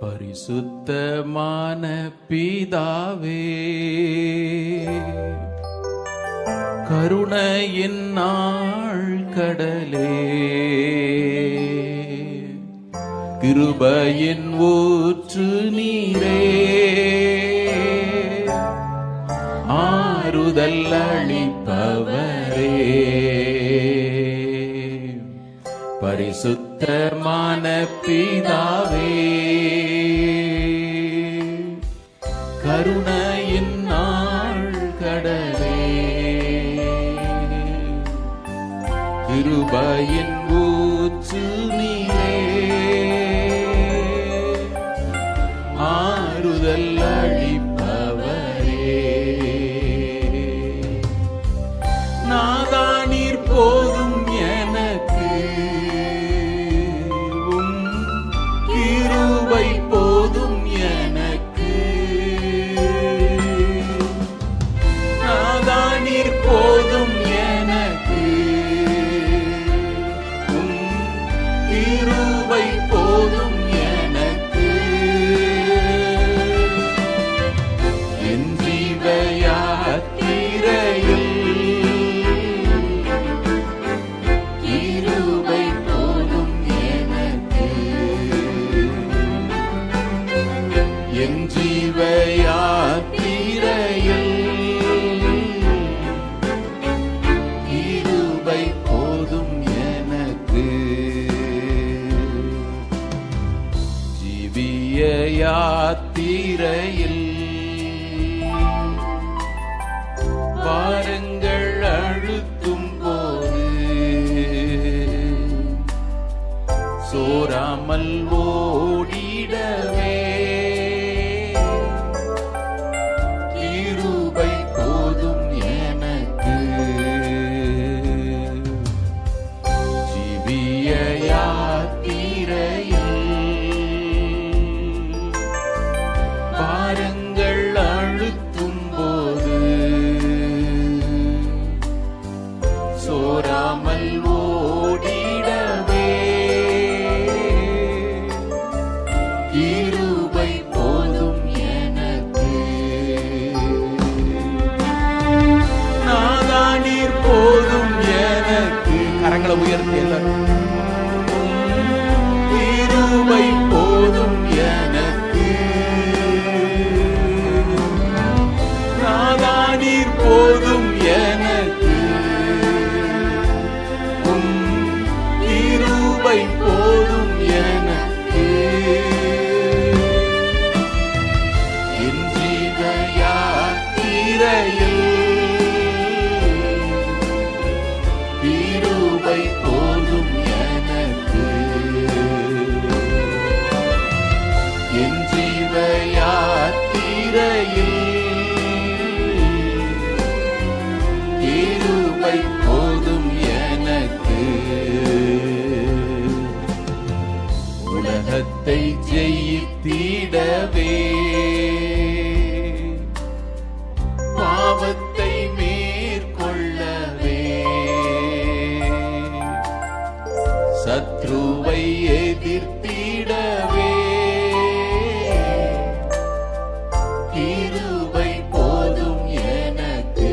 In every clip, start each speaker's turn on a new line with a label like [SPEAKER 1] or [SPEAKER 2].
[SPEAKER 1] பரிசுத்தமான பிதாவே, கருணையின் நாள் கடலே, கிருபையின் ஊற்று நீரே, ஆறுதல் அளிப்பவரே, பரிசுத்தமான பிதாவே, கருணையின் நாள் கடலே, கிருபையின் ஊற்று நீரே, ஆறுதல் அளிப்பவரே, நாதா நீர் போதும் எனக்கு, உம் கிருபை போதும் எனக்கு, நாதா நீர் போதும் எனக்கு, உம் கிருபை போதும் எனக்கு, என் ஜீவ யாத்திரையில் கிருபை போதும் எனக்கு, என் ஜீவ யாத்திரையில் கிருபை போதும் எனக்கு, ஜீவிய யாத்திரையில் பாரங்கள் அழுத்தும் போது சோராமல் ஓடிடவே கிருபை போதும் எனக்கு, ஜீவிய யாத்திரையில் பாரங்கள் அழுத்தும் போது சோராமல் ஓடிடவே கிருபை போதும் எனக்கு, நாதா நீர் போதும் எனக்கு, கரங்களை உயர்த்தி எல்லாரும், கிருபை போதும் எனக்கு, நாதா நீர் போதும் எனக்கு, உம் கிருபை போதும் எனக்கு, என் ஜீவ யாத்திரையில் கிருபை போதும் எனக்கு, என் ஜீவ யாத்திரையில் கிருபை போதும் எனக்கு, உலகத்தை ஜெயித்திடவே பாவத்தை மேற்கொள்ளவே சத்ருவை எதிர்த்திடவே கிருபை போதும் எனக்கு,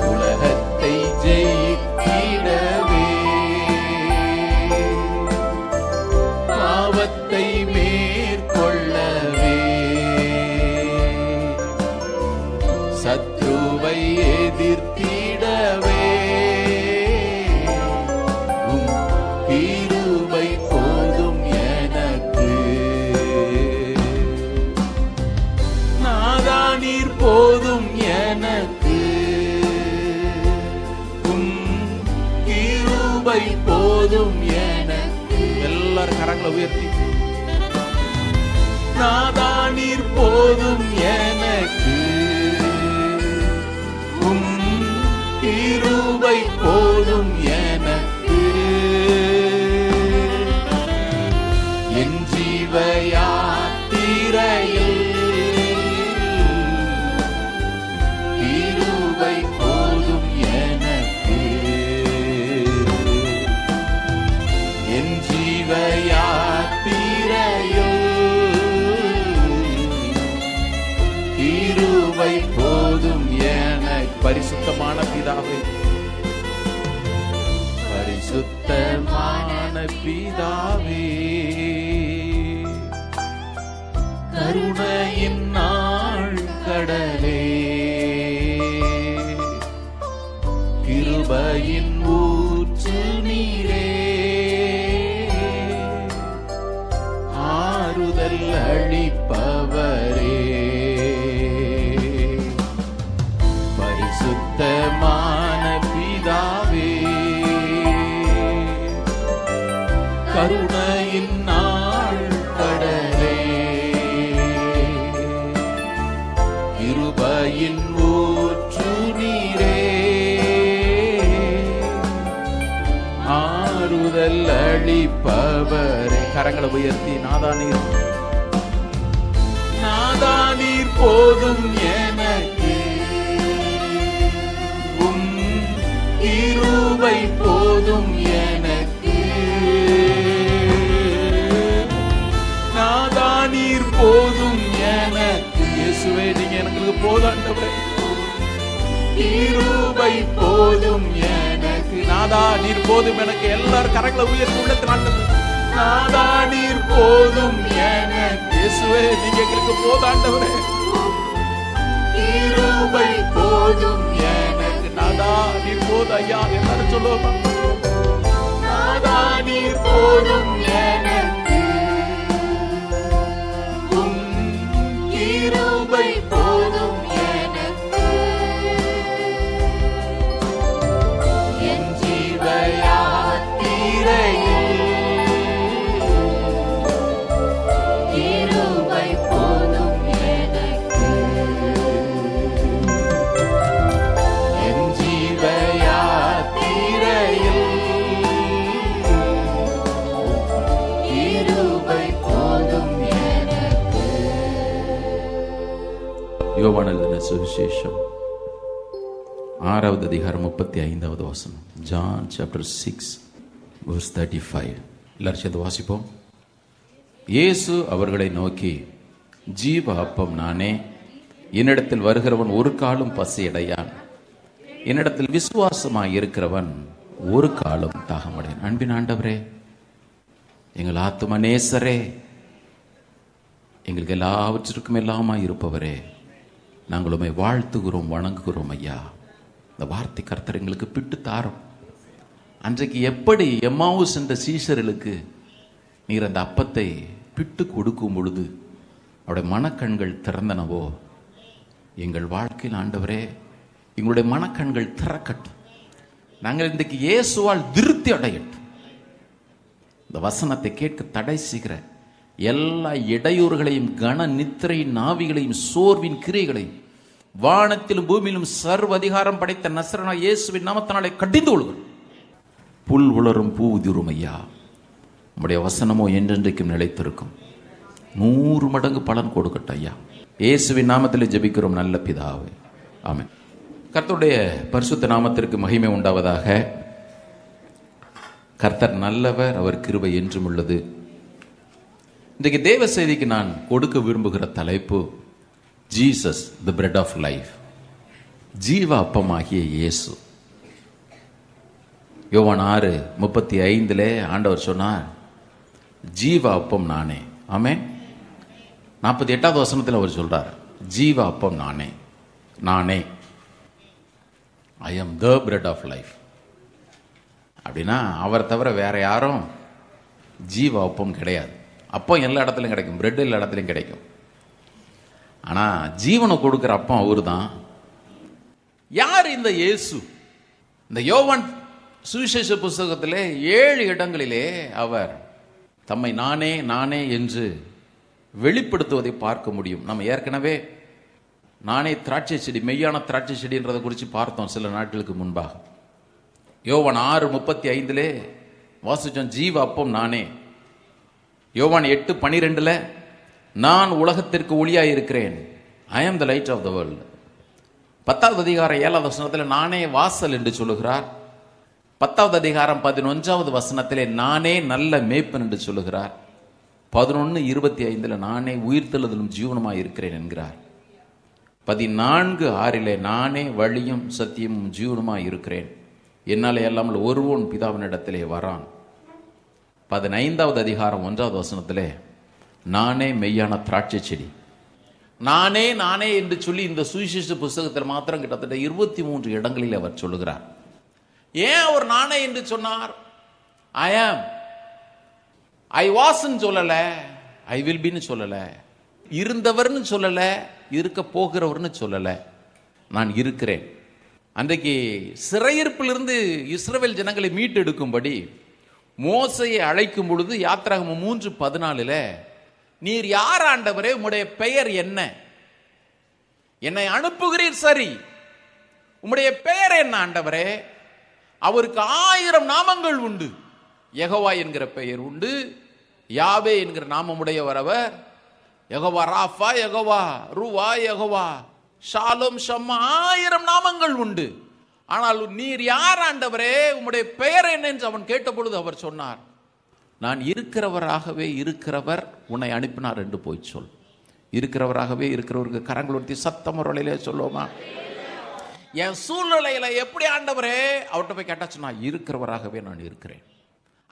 [SPEAKER 1] உலகத்தை ஜெயித்திடவே பாவத்தை மேற்கொள்ளவே சத்ருவை எதிர்த்திடவே உம் கிருபை போதும் எனக்கு, நாதா நீர் போதும் எனக்கு, உம் கிருபை போதும் எனக்கு, எல்லாரும் கரங்களை உயர்த்தி, நாதா நீர் போதும் எனக்கு, உம் கிருபை போதும் எனக்கு, என் ஜீவ யாத்திரையில் கிருபை போதும் எனக்கு, என் ஜீவ பரிசுத்தமான பிதாவே, பரிசுத்தமான பிதாவே, கருணையின் நாள் கடலே, கிருபையின் ஊற்று நீரே, ஆறுதல் அளிப்பவரே, பரிசுத்தமான பிதாவே, கருணையின் நாள் கடலே, கிருபையின் ஊற்று நீரே, ஆறுதல் அளிப்பவரே. கரங்களை உயர்த்தி நாதானீர் போதும் எனக்கு, உம் கிருபை போதும் எனக்கு, நாதானீர் போதும் எனக்கு. இயேசுவே நீங்க எனக்கு போதாண்டவரே, கிருபை போதும் எனக்கு. நாதா நீர் போதும் எனக்கு. எல்லாரும் கரங்களை உயர்த்தி உள்ளத்தினால நாதா நீர் போதும் எனக்கு. இயேசுவே நீங்க எங்களுக்கு போதாண்டவரே, கிருபை போதும் எனக்கு. நாதா நீர் போது ஐயா. எல்லாரும் சொல்லுவோம், நாதா நீர் போதும் எனக்கு, உம் கிருபை போதும் எனக்கு. என் ஜீவ யாத்திரையில் கிருபை போதும் எனக்கு, என் ஜீவ யாத்திரையில் கிருபை போதும் எனக்கு. யோவான் எழுதின சுவிசேஷம் 6வது அதிகாரம் 35வது வசனம். John chapter 6 verse 35. எல்லாரும் சேர்ந்து வாசிப்போம். இயேசு அவர்களை நோக்கி, ஜீவ அப்பம் நானே, என்னிடத்தில் வருகிறவன் ஒரு காலும் பசியடையான், என்னிடத்தில் விசுவாசமாய் இருக்கிறவன் ஒரு காலும் தாகமடையான். அன்பின் ஆண்டவரே, எங்கள் ஆத்தும நேசரே, எங்களுக்கு எல்லாவற்றிற்கும் எல்லாமாய் இருப்பவரே, நாங்கள் உம்மை வாழ்த்துகிறோம், வணங்குகிறோம் ஐயா. இந்த வார்த்தை கர்த்தர் எங்களுக்கு பிட்டு தாரும். அன்றைக்கு எப்படி எம்மாவுஸ் என்ற சீஷர்களுக்கு நீர் அந்த அப்பத்தை பிட்டு கொடுக்கும் பொழுது அவருடைய மனக்கண்கள் திறந்தனவோ, எங்கள் வாழ்க்கையில் ஆண்டவரே எங்களுடைய மனக்கண்கள் திறக்கட்டும். நாங்கள் இன்றைக்கு இயேசுவால் திருப்தி அடையட்டும். இந்த வசனத்தை கேட்க தடை செய்கிற எல்லா இடையூறுகளையும், கன நித்திரை நாவிகளையும், சோர்வின் கிரியைகளையும் வானத்திலும் பூமியிலும் சர்வ அதிகாரம் படைத்த நசரனாகிய இயேசுவின் நாமத்தினாலே கடிந்து கொள்கிறோம். புல் உலரும் பூ உதிரும் ஐயா. நம்முடைய வசனமோ என்றென்றைக்கும் நிலைத்திருக்கும். 100 மடங்கு பலன் கொடுக்கட்டும் ஐயா. இயேசுவின் நாமத்தில் ஜெபிக்கிறோம் நல்ல பிதாவே, ஆமென். கர்த்தருடைய பரிசுத்த நாமத்திற்கு மகிமை உண்டாவதாக. கர்த்தர் நல்லவர், அவர் கிருபை என்றும் உள்ளது. இன்றைக்கு தேவ செய்திக்கு நான் கொடுக்க விரும்புகிற தலைப்பு Jesus the bread of life, ஜீவ அப்பமாகிய இயேசு. யோவான் 6:35 ஆண்டவர் சொன்னார், ஜீவ அப்பம் நானே. ஆமென். 48வது வசனத்தில் அவர் சொல்றார், ஜீவ அப்பம் நானே, நானே, I am the bread of life. அப்படின்னா அவரை தவிர வேற யாரும் ஜீவ அப்பம் கிடையாது. அப்பம் எல்லா இடத்துலையும் கிடைக்கும், பிரெட் எல்லா இடத்துலையும் கிடைக்கும். ஆனால் ஜீவனை கொடுக்குற அப்பம் அவரு தான். யார் இந்த இயேசு? இந்த யோவான் சுவிசேஷ புஸ்தகத்திலே 7 இடங்களிலே அவர் தம்மை நானே நானே என்று வெளிப்படுத்துவதை பார்க்க முடியும். நம்ம ஏற்கனவே நானே திராட்சை செடி, மெய்யான திராட்சை செடின்றதை குறித்து பார்த்தோம் சில நாட்களுக்கு முன்பாக. யோவான் 6:35 வாசிச்சோம், ஜீவ அப்பம் நானே. யோவான் 8:12 நான் உலகத்திற்கு ஒளியாய் இருக்கிறேன், I am the light of the world. 10வது அதிகாரம் 7வது வசனத்தில் நானே வாசல் என்று சொல்லுகிறார். 10வது அதிகாரம் 11வது வசனத்திலே நானே நல்ல மேய்ப்பன் என்று சொல்லுகிறார். 11:25 நானே உயிர்த்தெழுதலும் ஜீவனுமாய் இருக்கிறேன் என்கிறார். 14:6 நானே வழியும் சத்தியமும் ஜீவனுமாய் இருக்கிறேன், என்னாலே அல்லாமல் ஒருவன் பிதாவினிடத்திலே வரான். 15வது அதிகாரம் 1வது வசனத்திலே நானே மெய்யான திராட்சை செடி. நானே நானே என்று சொல்லி இந்த சுவிசேஷ புஸ்தகத்தில் மாத்திரம் கிட்டத்தட்ட 23 இடங்களில் அவர் சொல்லுகிறார். ஏன் அவர் நானே என்று சொன்னார்? ஐ ஆம், ஐ வாஸ்ன்னு சொல்லல, ஐ வில் பின்னு சொல்லல, இருந்தவர்னு சொல்லல, இருக்க போகிறவர்னு சொல்லல, நான் இருக்கிறேன். அன்றைக்கு சிறையிருப்பிலிருந்து இஸ்ரவேல் ஜனங்களை மீட்டெடுக்கும்படி மோசையை அழைக்கும் பொழுது யாத்திராகமம் 3:14 நீர் யார் ஆண்டவரே, உம்முடைய பெயர் என்ன? என்னை அனுப்புகிறீர் சரி, உம்முடைய பெயர் என்ன ஆண்டவரே? அவருக்கு 1000 நாமங்கள் உண்டு. யெகோவா என்கிற பெயர் உண்டு, யாவே என்கிற நாமமுடையவர் அவர், யெகோவா ராஃபா, யெகோவா ரூவா, யெகோவா ஷாலோம் ஷம்மா, 1000 நாமங்கள் உண்டு. ஆனால் நீர் யார் ஆண்டவரே, உம்முடைய பெயர் என்ன என்று அவன் கேட்டபொழுது அவர் சொன்னார், நான் இருக்கிறவராகவே இருக்கிறவர் உன்னை அனுப்பினார் என்று போய் சொல். இருக்கிறவராகவே இருக்கிறவருக்கு கரங்கள் உயர்த்தி சத்தம் முறையிலே சொல்லுவோமா? என் சூழ்நிலையில எப்படி ஆண்டவரே அவர்கிட்ட போய் கேட்டா சொன்னா, இருக்கிறவராகவே நான் இருக்கிறேன்.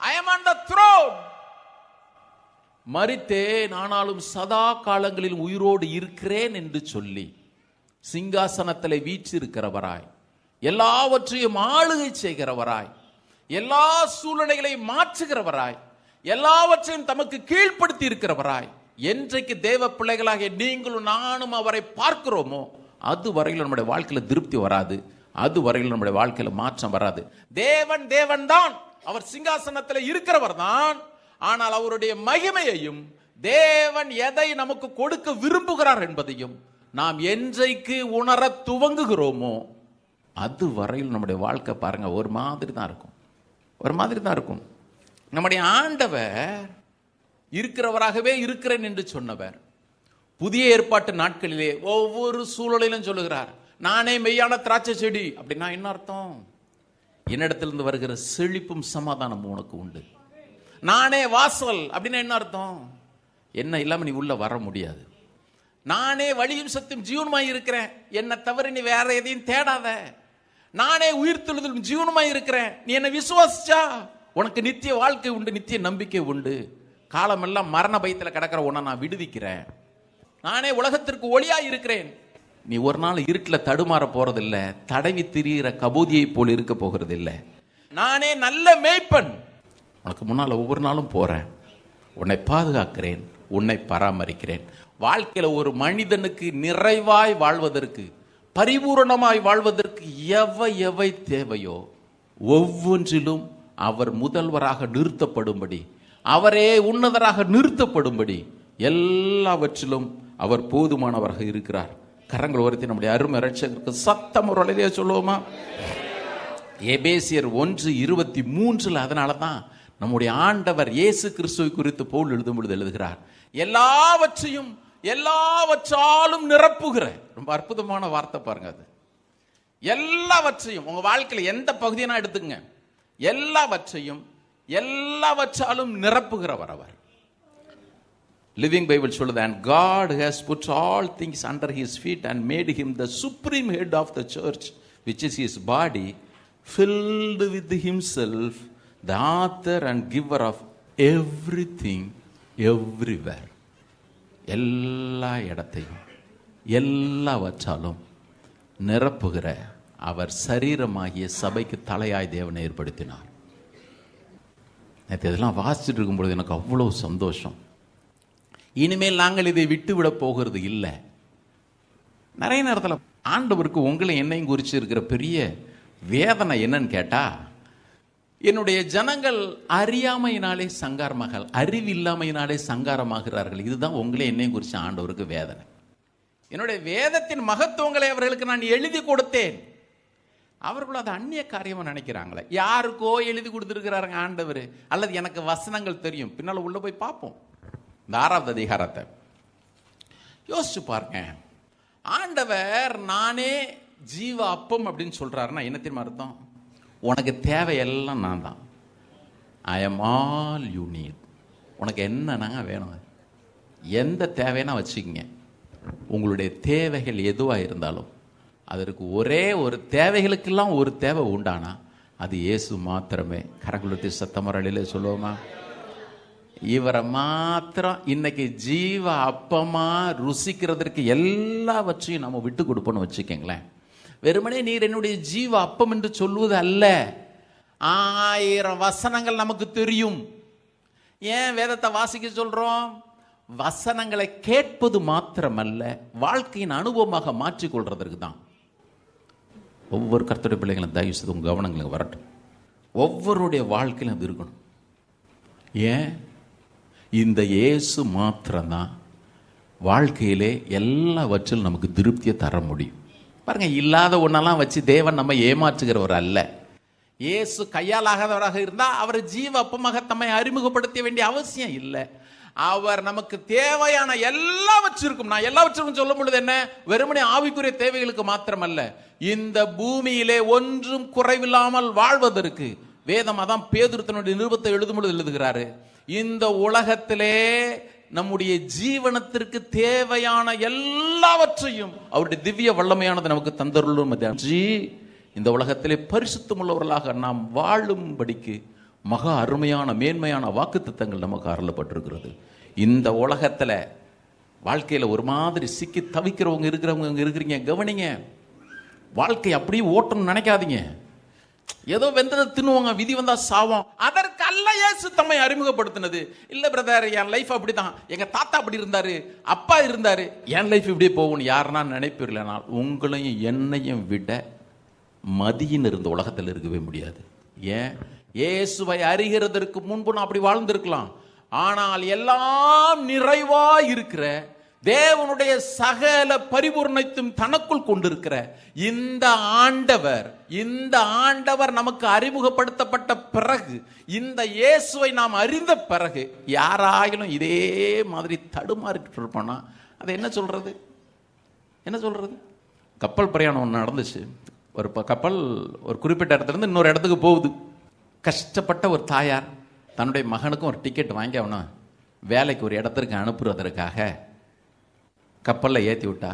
[SPEAKER 1] I am on the throne. மரித்தேன் ஆனாலும் சதா காலங்களில் உயிரோடு இருக்கிறேன் என்று சொல்லி சிங்காசனத்தில் வீற்றிருக்கிறவராய், எல்லாவற்றையும் ஆளுகை செய்கிறவராய், எல்லா சூழ்நிலைகளையும் மாற்றுகிறவராய், எல்லாவற்றையும் தமக்கு கீழ்ப்படுத்தி இருக்கிறவராய், என்றைக்கு தேவ பிள்ளைகளாக நீங்களும் நானும் அவரை பார்க்கிறோமோ அது வரையில் நம்முடைய வாழ்க்கையில திருப்தி வராது, அது வரையில் நம்முடைய வாழ்க்கையில மாற்றம் வராது. தேவன் தேவன் தான், அவர் சிங்காசனத்தில் இருக்கிறவர் தான். ஆனால் அவருடைய மகிமையையும் தேவன் எதை நமக்கு கொடுக்க விரும்புகிறார் என்பதையும் நாம் என்றைக்கு உணர துவங்குகிறோமோ அது வரையில் நம்முடைய வாழ்க்கை பாருங்க ஒரு மாதிரி தான் இருக்கும், ஒரு மாதிரி தான் இருக்கும். நம்முடைய ஆண்டவர் இருக்கிறவராகவே இருக்கிறேன் என்று சொன்னவர் புதிய ஏற்பாட்டு நாட்களிலே ஒவ்வொரு சூழலிலும் சொல்லுகிறார், நானே மெய்யான திராட்சை செடி. அப்படின்னா என்ன அர்த்தம்? என்னிடத்திலிருந்து வருகிற செழிப்பும் சமாதானமும் உனக்கு உண்டு. நானே வாசல் அப்படின்னா என்ன அர்த்தம்? என்ன இல்லாம நீ உள்ள வர முடியாது. நானே வழியும் சத்தியம் ஜீவனுமாய் இருக்கிறேன், என்னை தவிர நீ வேற எதையும் தேடாத. நானே உயிர்த்தெழுதலும் ஜீவனுமாய் இருக்கிறேன், நீ என்னை விசுவாசிச்சா உனக்கு நித்திய வாழ்க்கை உண்டு, நித்திய நம்பிக்கை உண்டு. காலமெல்லாம் மரண பயத்தில் கிடக்கிற உன்னை நான் விடுவிக்கிறேன். நானே உலகத்திற்கு ஒளியாய் இருக்கிறேன், நீ ஒரு நாள் இருட்டில் தடுமாற போறதில்லை, தடவி திரிகிற கபூதியை போல் இருக்க போகிறதில்லை. நானே நல்ல மேய்ப்பன், உனக்கு முன்னால் ஒவ்வொரு நாளும் போறேன், உன்னை பாதுகாக்கிறேன், உன்னை பராமரிக்கிறேன். வாழ்க்கையில் ஒரு மனிதனுக்கு நிறைவாய் வாழ்வதற்கு, பரிபூரணமாய் வாழ்வதற்கு எவை தேவையோ ஒவ்வொன்றிலும் அவர் முதல்வராக நிறுத்தப்படும்படி, அவரே உன்னதராக நிறுத்தப்படும்படி எல்லாவற்றிலும் அவர் போதுமானவராக இருக்கிறார். கரங்கள் உயர்த்தி நம்முடைய அருமை இரட்சகருக்கு சத்தம் ஒரு அழகிய சொல்லுவோமா? எபேசியர் 1:23 அதனால தான் நம்முடைய ஆண்டவர் இயேசு கிறிஸ்துவை குறித்து பவுல் எழுதும் பொழுது எழுதுகிறார், எல்லாவற்றையும் எல்லாவற்றாலும் நிரப்புகிற. ரொம்ப அற்புதமான வார்த்தை பாருங்க அது. எல்லாவற்றையும் உங்க வாழ்க்கையில் எந்த பகுதியை எடுத்துங்க, எல்லாவற்றையும் எல்லாவற்றாலும் நிரப்புகிறவர் அவர். லிவிங் பைபிள் சொல்லுது, and God has put all things under his feet and made him the supreme head of the church, which is his body, filled with himself, the author and giver of everything everywhere. எல்லா இடத்தையும் எல்லாவற்றாலும் நிரப்புகிற அவர் சரீரமாகிய சபைக்கு தலையாய் தேவனை ஏற்படுத்தினார். நேற்று இதெல்லாம் வாசிச்சுட்டு இருக்கும்பொழுது எனக்கு அவ்வளோ சந்தோஷம். இனிமேல் நாங்கள் இதை விட்டு விட போகிறது இல்லை. நிறைய நேரத்தில் ஆண்டவருக்கு உங்களை என்னையும் குறித்து இருக்கிற பெரிய வேதனை என்னன்னு கேட்டா, என்னுடைய ஜனங்கள் அறியாமையினாலே சங்காரமாக, அறிவில்லாமையினாலே சங்காரமாகிறார்கள். இதுதான் உங்களே என்னையும் குறித்து ஆண்டவருக்கு வேதனை. என்னுடைய வேதத்தின் மகத்துவங்களை அவர்களுக்கு நான் எழுதி கொடுத்தேன், அவர்கள் அதை அந்நிய காரியமாக நினைக்கிறாங்களே. யாருக்கோ எழுதி கொடுத்துருக்கிறாருங்க ஆண்டவர், அல்லது எனக்கு வசனங்கள் தெரியும். பின்னால் உள்ள போய் பார்ப்போம் இந்த 6வது அதிகாரத்தை யோசிச்சு பாருங்க. ஆண்டவர் நானே ஜீவ அப்பம் அப்படின்னு சொல்றாருன்னா என்ன தெரியுமா அர்த்தம்? உனக்கு தேவையெல்லாம் நான் தான். I am all you need. உனக்கு என்னன்னா வேணும், எந்த தேவைன்னா வச்சுக்கிங்க. உங்களுடைய தேவைகள் எதுவாக இருந்தாலும் அதற்கு ஒரே ஒரு தேவைகளுக்கெல்லாம் ஒரு தேவை உண்டானா அது இயேசு மாத்திரமே. கரங்குலத்தி சத்தமரளிலே சொல்லுவோமா? இவரை மாத்திரம் இன்னைக்கு ஜீவ அப்பமா ருசிக்கிறதற்கு எல்லாவற்றையும் நம்ம விட்டு கொடுப்போன்னு வச்சுக்கோங்களேன். வெறுமனே நீர் என்னுடைய ஜீவ அப்பம் என்று சொல்வது அல்ல. 1000 வசனங்கள் நமக்கு தெரியும். ஏன் வேதத்தை வாசிக்க சொல்றோம்? வசனங்களை கேட்பது மாத்திரமல்ல, வாழ்க்கையின் அனுபவமாக மாற்றிக்கொள்றதற்கு தான். ஒவ்வொரு கர்த்தருடைய பிள்ளைகளும் தயவு செய்து உங்க கவனங்களுக்கு வரட்டும். ஒவ்வொருடைய வாழ்க்கையிலும் அது இருக்கணும். ஏன்? இந்த இயேசு மாத்திரம்தான் வாழ்க்கையிலே எல்லாவற்றிலும் நமக்கு திருப்தியை தர முடியும். பாருங்க, இல்லாத ஒன்னெல்லாம் வச்சு தேவன் நம்ம ஏமாற்றுகிறவர் அல்ல. இயேசு கையால் ஆகாதவராக இருந்தால் அவர் ஜீவ அப்பமாக தம்மை அறிமுகப்படுத்த வேண்டிய அவசியம் இல்லை. அவர் நமக்கு தேவையான எல்லாவற்றிற்கும், நான் எல்லாவற்றிற்கும் சொல்லும் பொழுது என்ன, வெறுமனே ஆவிக்குரிய தேவைகளுக்கு மாத்திரமல்ல, இந்த பூமியிலே ஒன்றும் குறைவில்லாமல் வாழ்வதற்கு வேதம் அதான் பேதுரு தன்னுடைய நிருபத்தை எழுதும் பொழுது எழுதுகிறாரு, இந்த உலகத்திலே நம்முடைய ஜீவனத்திற்கு தேவையான எல்லாவற்றையும் அவருடைய திவ்ய வல்லமையானது நமக்கு தந்தருளும். இந்த உலகத்திலே பரிசுத்தம் உள்ளவர்களாக நாம் வாழும்படிக்கு மகா அருமையான மேன்மையான வாக்குத்தத்தங்கள் நமக்கு அருளப்பட்டிருக்கிறது. இந்த உலகத்தில் வாழ்க்கையில் ஒரு மாதிரி சிக்கி தவிக்கிறவங்க இருக்கிறீங்க, கவனிங்க. வாழ்க்கை அப்படியே ஓட்டணும்னு நினைக்காதீங்க. ஏதோ வெந்ததை தின்னுவாங்க, விதி வந்தா சாவோம். அதற்கு அல்ல இயேசு தம்மை அறிமுகப்படுத்தினது. இல்ல பிரதர், என் லைஃப் அப்படிதான், எங்க தாத்தா அப்படி இருந்தாரு, அப்பா இருந்தாரு, என் லைஃப் இப்படியே போகணும் யாருன்னா நினைப்பீர்களா? உங்களையும் என்னையும் விட மதியின் இருந்த உலகத்தில் இருக்கவே முடியாது. ஏன்? இயேசுவை அறிகிறதற்கு முன்பு நான் அப்படி வாழ்ந்திருக்கலாம். ஆனால் எல்லாம் நிறைவாய் இருக்கிற தேவனுடைய சகல பரிபூர்ணத்தையும் தனக்குள் கொண்டிருக்கிற இந்த ஆண்டவர் நமக்கு அறிமுகப்படுத்தப்பட்ட பிறகு, இந்த இயேசுவை நாம் அறிந்த பிறகு யாராயிலும் இதே மாதிரி தடுமாறிட்டு இருப்போம்னா அதை என்ன சொல்றது? கப்பல் பிரயாணம் ஒன்று நடந்துச்சு. ஒரு கப்பல் ஒரு குறிப்பிட்ட இடத்துல இருந்து இன்னொரு இடத்துக்கு போகுது. கஷ்டப்பட்ட ஒரு தாயார் தன்னுடைய மகனுக்கும் ஒரு டிக்கெட் வாங்கி அவனை வேலைக்கு ஒரு இடத்திற்கு அனுப்புவதற்காக கப்பலில் ஏற்றி விட்டா.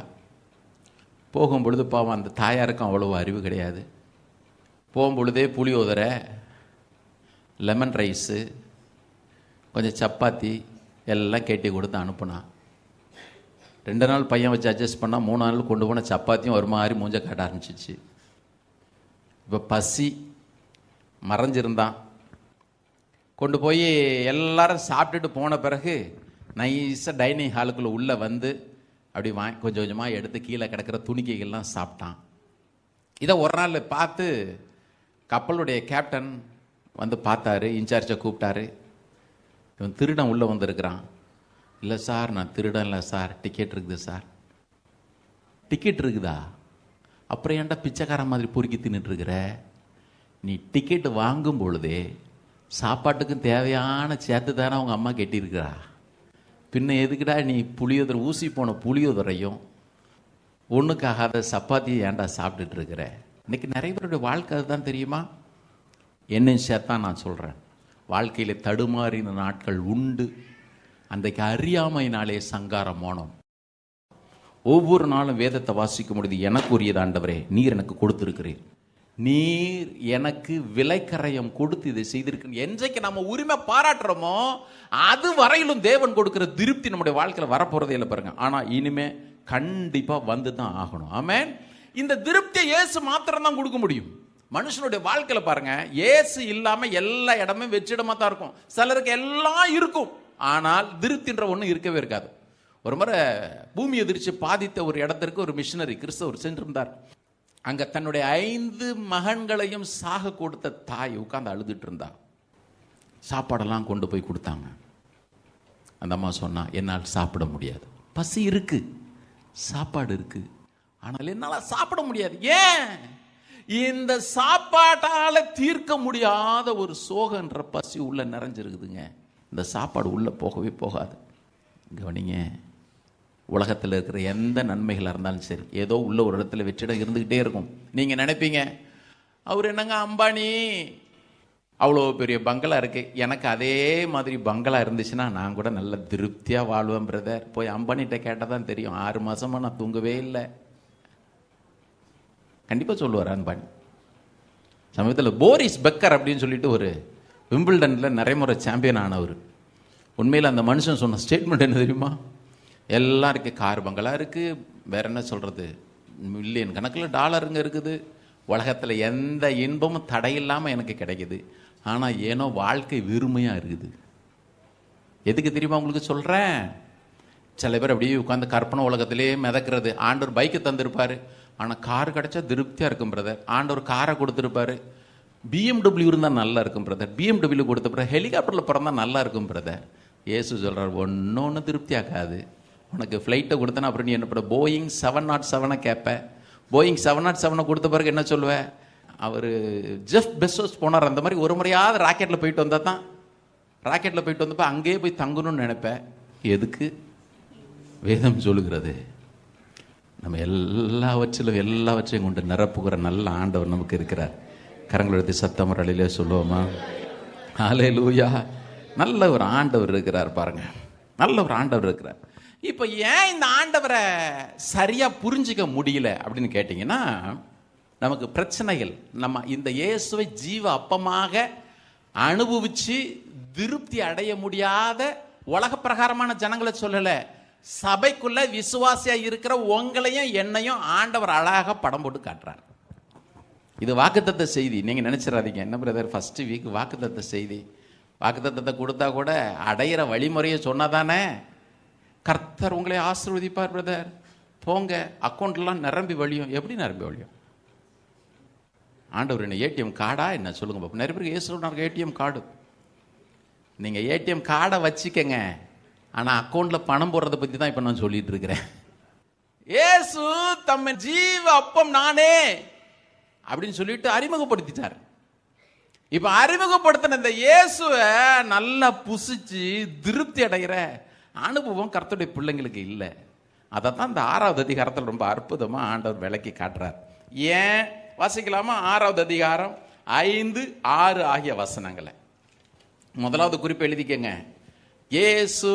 [SPEAKER 1] போகும்பொழுது பாவம் அந்த தாயாருக்கும் அவ்வளவு அறிவு கிடையாது. போகும்பொழுதே புளியோதரை, லெமன் ரைஸு, கொஞ்சம் சப்பாத்தி எல்லாம் கேட்டி கொடுத்து அனுப்புனா. 2 நாள் பையன் வச்சு அட்ஜஸ்ட் பண்ணால் 3 நாள் கொண்டு போன சப்பாத்தியும் ஒரு மாதிரி மூஞ்ச காட்ட ஆரம்பிச்சிச்சு. இப்போ பசி மறைஞ்சிருந்தான். கொண்டு போய் எல்லாரும் சாப்பிட்டுட்டு போன பிறகு நைஸாக டைனிங் ஹாலுக்குள்ளே உள்ளே வந்து அப்படி கொஞ்சம் கொஞ்சமாக எடுத்து கீழே கிடக்கிற துணிக்கைகள்லாம் சாப்பிட்டான். இதை ஒரு நாள் பார்த்து கப்பலுடைய கேப்டன் வந்து பார்த்தாரு, இன்சார்ஜை கூப்பிட்டாரு. இவன் திருடன் உள்ளே வந்திருக்கிறான். இல்லை சார், நான் திருடன் இல்லை சார், டிக்கெட் இருக்குது சார். டிக்கெட் இருக்குதா? அப்புறம் ஏன்டா பிச்சைக்கார மாதிரி பொறுக்கி தின்னுட்டுருக்கிற? நீ டிக்கெட்டு வாங்கும் பொழுதே சாப்பாட்டுக்கும் தேவையான சேர்த்து தானே அவங்க அம்மா கட்டியிருக்கிறா. பின்ன எதுக்குடா நீ புளியோதரை, ஊசி போன புளியோதரையும் ஒன்றுக்காகாத சப்பாத்தியும் ஏன்டா சாப்பிட்டுட்டு இருக்கிற? இன்னைக்கு நிறைய பேருடைய வாழ்க்கை அதுதான், தெரியுமா? என்னையும் சேர்த்தான் நான் சொல்கிறேன். வாழ்க்கையில் தடுமாறின நாட்கள் உண்டு. அன்றைக்கு அறியாமையினாலே சங்காரம் மோனம். ஒவ்வொரு நாளும் வேதத்தை வாசிக்கும் பொழுது எனக்கு உரியது ஆண்டவரே, நீர் எனக்கு கொடுத்திருக்கிறீர், நீர் எனக்கு விலைக்கரையம் கொடுத்து இதை செய்திருக்க. என்றைக்கு நம்ம உரிமை பாராட்டுறோமோ அது வரையிலும் தேவன் கொடுக்கிற திருப்தி நம்முடைய வாழ்க்கையில் வரப்போறதே இல்லை பாருங்க. ஆனால் இனிமே கண்டிப்பா வந்து தான் ஆகணும். ஆமென். இந்த திருப்தியை இயேசு மாத்திரம் தான் கொடுக்க முடியும். மனுஷனுடைய வாழ்க்கையில் பாருங்க, இயேசு இல்லாம எல்லா இடமும் வெற்றிடமா தான் இருக்கும். சிலருக்கு எல்லாம் இருக்கும், ஆனால் திருப்தின்ற ஒன்று இருக்கவே இருக்காது. ஒரு முறை பூமி எதிர்ச்சி பாதித்த ஒரு இடத்திற்கு ஒரு மிஷனரி கிறிஸ்தவர் சென்றிருந்தார். அங்க தன்னுடைய 5 மகன்களையும் சாக கொடுத்த தாய் உட்கார்ந்து அழுதுட்டு இருந்தா. சாப்பாடெல்லாம் கொண்டு போய் கொடுத்தாங்க. அந்த அம்மா சொன்னா, என்னால் சாப்பிட முடியாது, பசி இருக்கு, சாப்பாடு இருக்கு, ஆனால் என்னால் சாப்பிட முடியாது. ஏன்? இந்த சாப்பாட்டால தீர்க்க முடியாத ஒரு சோகன்ற பசி உள்ள நிறைஞ்சிருக்குதுங்க. இந்த சாப்பாடு உள்ள போகவே போகாது. கவனிங்க, உலகத்தில் இருக்கிற எந்த நன்மைகளாக இருந்தாலும் சரி, ஏதோ உள்ள ஒரு இடத்துல வெற்றிடம் இருந்துக்கிட்டே இருக்கும். நீங்கள் நினைப்பீங்க, அவர் என்னங்க அம்பானி, அவ்வளோ பெரிய பங்களா இருக்குது. எனக்கு அதே மாதிரி பங்களா இருந்துச்சுன்னா நான் கூட நல்ல திருப்தியாக வாழ்வேன் பிரதர். போய் அம்பானிட்ட கேட்டால் தான் தெரியும், 6 மாதமாக நான் தூங்கவே இல்லை. கண்டிப்பாக சொல்லுவார் அம்பானி. சமயத்தில் போரிஸ் பெக்கர் அப்படின்னு சொல்லிட்டு ஒரு விம்பிள்டனில் நிறைமுறை சாம்பியன் ஆனவர். உண்மையில் அந்த மனுஷன் சொன்ன ஸ்டேட்மெண்ட் என்ன தெரியுமா? எல்லாம் இருக்குது, கார் பங்களா இருக்குது, வேற என்ன சொல்கிறது, மில்லியன் கணக்கில் டாலருங்க இருக்குது, உலகத்தில் எந்த இன்பமும் தடையில்லாமல் எனக்கு கிடைக்குது. ஆனால் ஏனோ வாழ்க்கை வெறுமையாக இருக்குது. எதுக்கு தெரியுமா உங்களுக்கு சொல்கிறேன்? சில பேர் அப்படியே உட்காந்து கற்பனை உலகத்திலே மிதக்கிறது. ஆண்டவர் பைக்கை தந்திருப்பார், ஆனால் கார் கிடச்சா திருப்தியாக இருக்கும் பிரதர். ஆண்டவர் காரை கொடுத்துருப்பாரு. BMW இருந்தால் நல்லா இருக்கும் பிரதர். BMW கொடுத்த பிறகு ஹெலிகாப்டரில் பிறந்தால் நல்லா இருக்கும் பிரதர். ஏசு சொல்கிறார், ஒன்று திருப்தியாக்காது. உனக்கு ஃப்ளைட்டை கொடுத்தனா அப்புறம் நீ என்ன பண்ண, போயிங் 707 கேட்பேன். போயிங் 707 கொடுத்த பிறகு என்ன சொல்லுவேன்? அவர் ஜெஃப் பெசோஸ் போனார், அந்த மாதிரி ஒரு முறையாவது ராக்கெட்டில் போயிட்டு வந்தால் தான், ராக்கெட்டில் போயிட்டு வந்தப்போ அங்கேயே போய் தங்கணும்னு நினைப்பேன். எதுக்கு? வேதம் சொல்லுகிறது, நம்ம எல்லாவற்றையும் கொண்டு நிரப்புகிற நல்ல ஆண்டவர் நமக்கு இருக்கிறார். கரங்கள் எடுத்து சத்தமரலிலே சொல்லுவோமா? ஹல்லேலூயா. நல்ல ஒரு ஆண்டவர் இருக்கிறார் பாருங்க, நல்ல ஒரு ஆண்டவர் இருக்கிறார். இப்போ ஏன் இந்த ஆண்டவரை சரியாக புரிஞ்சிக்க முடியல அப்படின்னு கேட்டிங்கன்னா, நமக்கு பிரச்சனைகள். நம்ம இந்த இயேசுவை ஜீவ அப்பமாக அனுபவித்து திருப்தி அடைய முடியாத உலக பிரகாரமான ஜனங்களை சொல்லலை, சபைக்குள்ள விசுவாசியா இருக்கிற உங்களையும் என்னையும் ஆண்டவர் அழகாக படம் போட்டு காட்டுறார். இது வாக்குத்தத்த செய்தி. நீங்கள் நினைச்சிடாதீங்க, என்ன பிரதர் ஃபர்ஸ்ட் வீக் வாக்குத்தத்த செய்தி, வாக்குத்தத்தத்தை கொடுத்தா கூட அடையிற வழிமுறையை சொன்னாதானே கர்த்தர் உங்களை ஆசீர்வதிப்பார் பிரதர். போங்க, அக்கௌண்ட்லாம் நிரம்பி வழியும். எப்படி நிரம்பி வழியும்? ஆண்டவர் என்ன ஏடிஎம் கார்டா என்ன சொல்லுங்க பாப்பா. நிறைய பேருக்கு ஏசுனாங்க ஏடிஎம் கார்டு. நீங்கள் ஏடிஎம் கார்டை வச்சுக்கங்க, ஆனால் அக்கௌண்ட்டில் பணம் போடுறதை பற்றி தான் இப்போ நான் சொல்லிட்டு இருக்கிறேன். ஏசு தம்மை ஜீவ அப்பம் நானே அப்படின்னு சொல்லிட்டு அறிமுகப்படுத்திட்டார். இப்போ அறிமுகப்படுத்தின இந்த இயேசுவை நல்லா புசிச்சு திருப்தி அடைகிற அனுபவம் கர்த்தருடைய பிள்ளைங்களுக்கு இல்லை. அதைத்தான் இந்த 6வது அதிகாரத்தில் ரொம்ப அற்புதமாக ஆண்டவர் விளக்கி காட்டுறார். ஏன் வாசிக்கலாமா? 6வது அதிகாரம் 5, 6 ஆகிய வசனங்களை. முதலாவது குறிப்பு எழுதிக்கங்க. இயேசு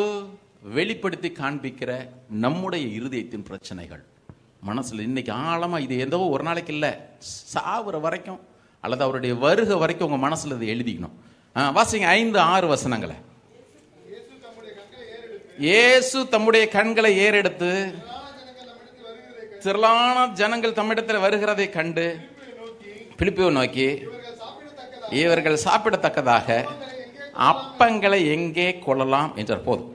[SPEAKER 1] வெளிப்படுத்தி காண்பிக்கிற நம்முடைய இருதயத்தின் பிரச்சனைகள் மனசில் இன்னைக்கு ஆழமாக, இது ஏதோ ஒரு நாளைக்கு இல்லை, சாவுற வரைக்கும் அல்லது அவருடைய வருகை வரைக்கும் உங்கள் மனசில் இதை எழுதிக்கணும். வாசிங்க 5, 6 வசனங்களை. இயேசு தம்முடைய கண்களை ஏறெடுத்து திரளான ஜனங்கள் தம்மிடத்தில் வருகிறதை கண்டு பிலிப்பை நோக்கி, இவர்கள் சாப்பிடத்தக்கதாக அப்பங்களை எங்கே கொள்ளலாம் என்றார். போதும்.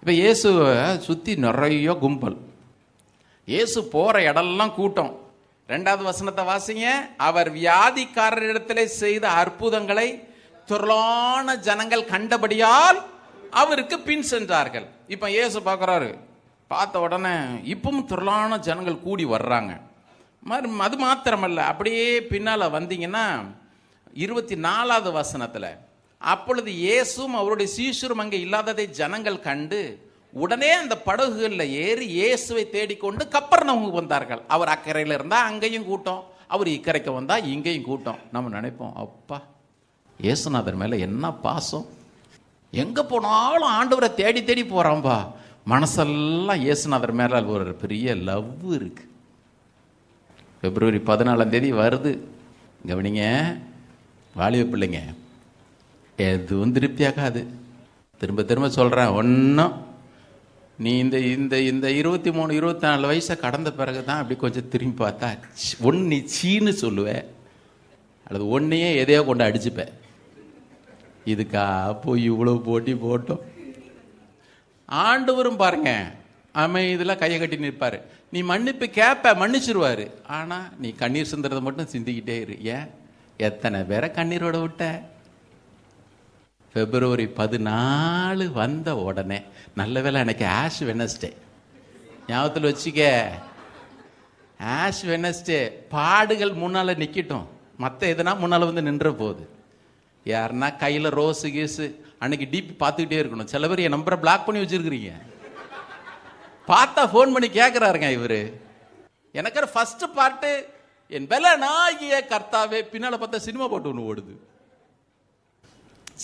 [SPEAKER 1] இப்போ இயேசுவை சுற்றி நிறைய கும்பல், இயேசு போகிற இடம்லாம் கூட்டம். 2வது வசனத்தை வாசிங்க. அவர் வியாதிக்காரரிடத்திலே செய்த அற்புதங்களை திரளான ஜனங்கள் கண்டபடியால் அவருக்கு பின் சென்றார்கள். இப்போ இயேசு பார்க்குறாரு, பார்த்த உடனே இப்பவும் திரளான ஜனங்கள் கூடி வர்றாங்க. அது மாத்திரமல்ல, அப்படியே பின்னால் வந்தீங்கன்னா 24வது வசனத்தில், அப்பொழுது இயேசுவும் அவருடைய சீஷரும் அங்கே இல்லாததை ஜனங்கள் கண்டு உடனே அந்த படகுகளில் ஏறி இயேசுவை தேடிக்கொண்டு கப்பர்நகூமுக்கு வந்தார்கள். அவர் அக்கறையில் இருந்தால் அங்கேயும் கூட்டம், அவர் இக்கரைக்கு வந்தால் இங்கேயும் கூட்டம். நம்ம நினைப்போம், அப்பா இயேசுநாதர் மேலே என்ன பாசம், எங்கே போனாலும் ஆண்டவரை தேடி தேடி போகிறான்பா. மனசெல்லாம் இயேசுநாதர் மேலே ஒரு பெரிய லவ் இருக்கு. பிப்ரவரி 14 வருது, கவனிங்க வாலிப பிள்ளைங்க, எதுவும் திருப்தியாக்காது. திரும்ப திரும்ப சொல்கிறேன், ஒன்றும் நீ இந்த இந்த இந்த 23, 24 வயசை கடந்த பிறகு தான் அப்படி கொஞ்சம் திரும்பி பார்த்தா ஒன்று நீ சீன்னு சொல்லுவேன், அல்லது ஒன்றையே எதையோ கொண்டு அடிச்சுப்பேன். இதுக்கா போய் இவ்வளோ போட்டி போட்டோம். ஆண்டவரும் பாருங்க அமைதியில் கையை கட்டி நிற்பார். நீ மன்னிப்பு கேட்ப, மன்னிச்சிருவாரு. ஆனால் நீ கண்ணீர் சிந்துறதை மட்டும் சிந்திக்கிட்டே இரு. ஏன் எத்தனை பேரை கண்ணீரோட விட்ட? பிப்ரவரி 14 வந்த உடனே, நல்ல வேலை எனக்கு ஆஷ் வெனஸ்டே ஞாபகத்தில் வச்சுக்க. ஆஷ் வெனஸ்டே பாடுகள் முன்னால் நிற்கட்டும், மற்ற எதுனா முன்னால் வந்து நின்ற போகுது. யாருன்னா கையில் ரோஸு கீஸு அன்னைக்கு டிபி பார்த்துக்கிட்டே இருக்கணும். சில பேர் என் நம்பரை பிளாக் பண்ணி வச்சுருக்கிறீங்க, பார்த்தா ஃபோன் பண்ணி கேட்குறாருங்க இவர். எனக்கு ஃபர்ஸ்ட் பாட்டு என் பெல நாகிய கர்த்தாவே, பின்னால் பார்த்தா சினிமா பாட்டு ஒன்று ஓடுது.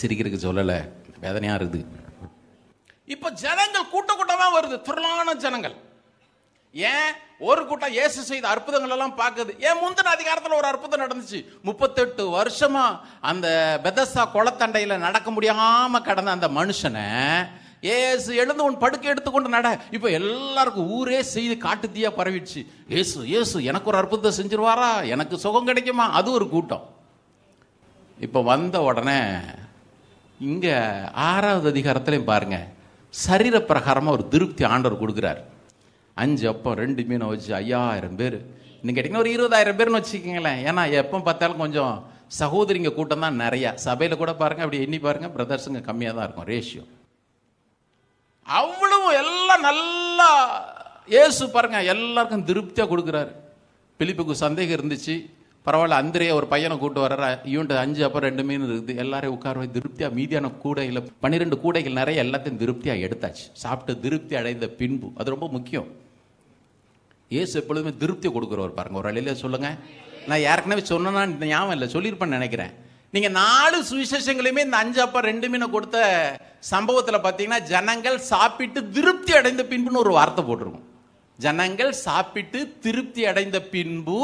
[SPEAKER 1] சிரிக்கிறதுக்கு சொல்லலை, வேதனையாக இருக்குது. இப்போ ஜனங்கள் கூட்டமாக வருது, திரளான ஜனங்கள். ஏன் ஒரு கூட்டம் இயேசு செய்த அற்புதங்கள் எல்லாம் பார்க்குது. ஏன் முந்தின அதிகாரத்தில் ஒரு அற்புதம் நடந்துச்சு. 38 வருஷமா அந்த பெதஸ்தா குளத்தண்டையில் நடக்க முடியாம கடந்த அந்த மனுஷனை ஏசு எழுந்து உன் படுக்கை எடுத்துக்கொண்டு நட. இப்போ எல்லாருக்கும் ஊரே செய்து காட்டு தீயா பரவிடுச்சு. ஏசு ஏசு எனக்கு ஒரு அற்புதத்தை செஞ்சிருவாரா, எனக்கு சுகம் கிடைக்குமா, அது ஒரு கூட்டம். இப்போ வந்த உடனே இங்க 6வது அதிகாரத்திலையும் பாருங்க, சரீர பிரகாரமா ஒரு திருப்தி ஆண்டவர் கொடுக்குறாரு. 5 அப்பம் 2 மீனை வச்சு 5000 பேர். இன்னும் கேட்டிங்கன்னா ஒரு 20,000 பேர்னு வச்சுக்கோங்களேன். ஏன்னா எப்போ பார்த்தாலும் கொஞ்சம் சகோதரிங்க கூட்டம் தான் நிறையா. சபையில் கூட பாருங்க, அப்படி எண்ணி பாருங்க, பிரதர்ஸுங்க கம்மியாக தான் இருக்கும் ரேஷியோ. அவ்வளவு எல்லாம் நல்லா இயேசு பாருங்க எல்லாருக்கும் திருப்தியாக கொடுக்குறாரு. பிலிப்புக்கு சந்தேகம் இருந்துச்சு, பரவாயில்ல, அந்திரே ஒரு பையனை கூட்டு வர்ற, இவன்ட்டு 5 அப்பம் 2 மீன் இருக்குது, எல்லாரையும் உட்கார திருப்தியாக மீதியான கூடையில் 12 கூடைகள் நிறைய எல்லாத்தையும் திருப்தியாக எடுத்தாச்சு. சாப்பிட்டு திருப்தி அடைந்த பின்பு, அது ரொம்ப முக்கியம். இயேசு எப்பொழுதுமே திருப்தியை கொடுக்குறவர் பாருங்க. ஒரு அழியில சொல்லுங்க, நான் ஏற்கனவே சொன்னா ஞாபகம் இல்லை, சொல்லியிருப்பேன்னு நினைக்கிறேன். நீங்கள் 4 சுவிசேஷங்களையுமே இந்த 5 அப்பம் 2 மீனை கொடுத்த சம்பவத்தில் பார்த்தீங்கன்னா ஜனங்கள் சாப்பிட்டு திருப்தி அடைந்த பின்புன்னு ஒரு வார்த்தை போட்டிருக்கும். ஜனங்கள் சாப்பிட்டு திருப்தி அடைந்த பின்பு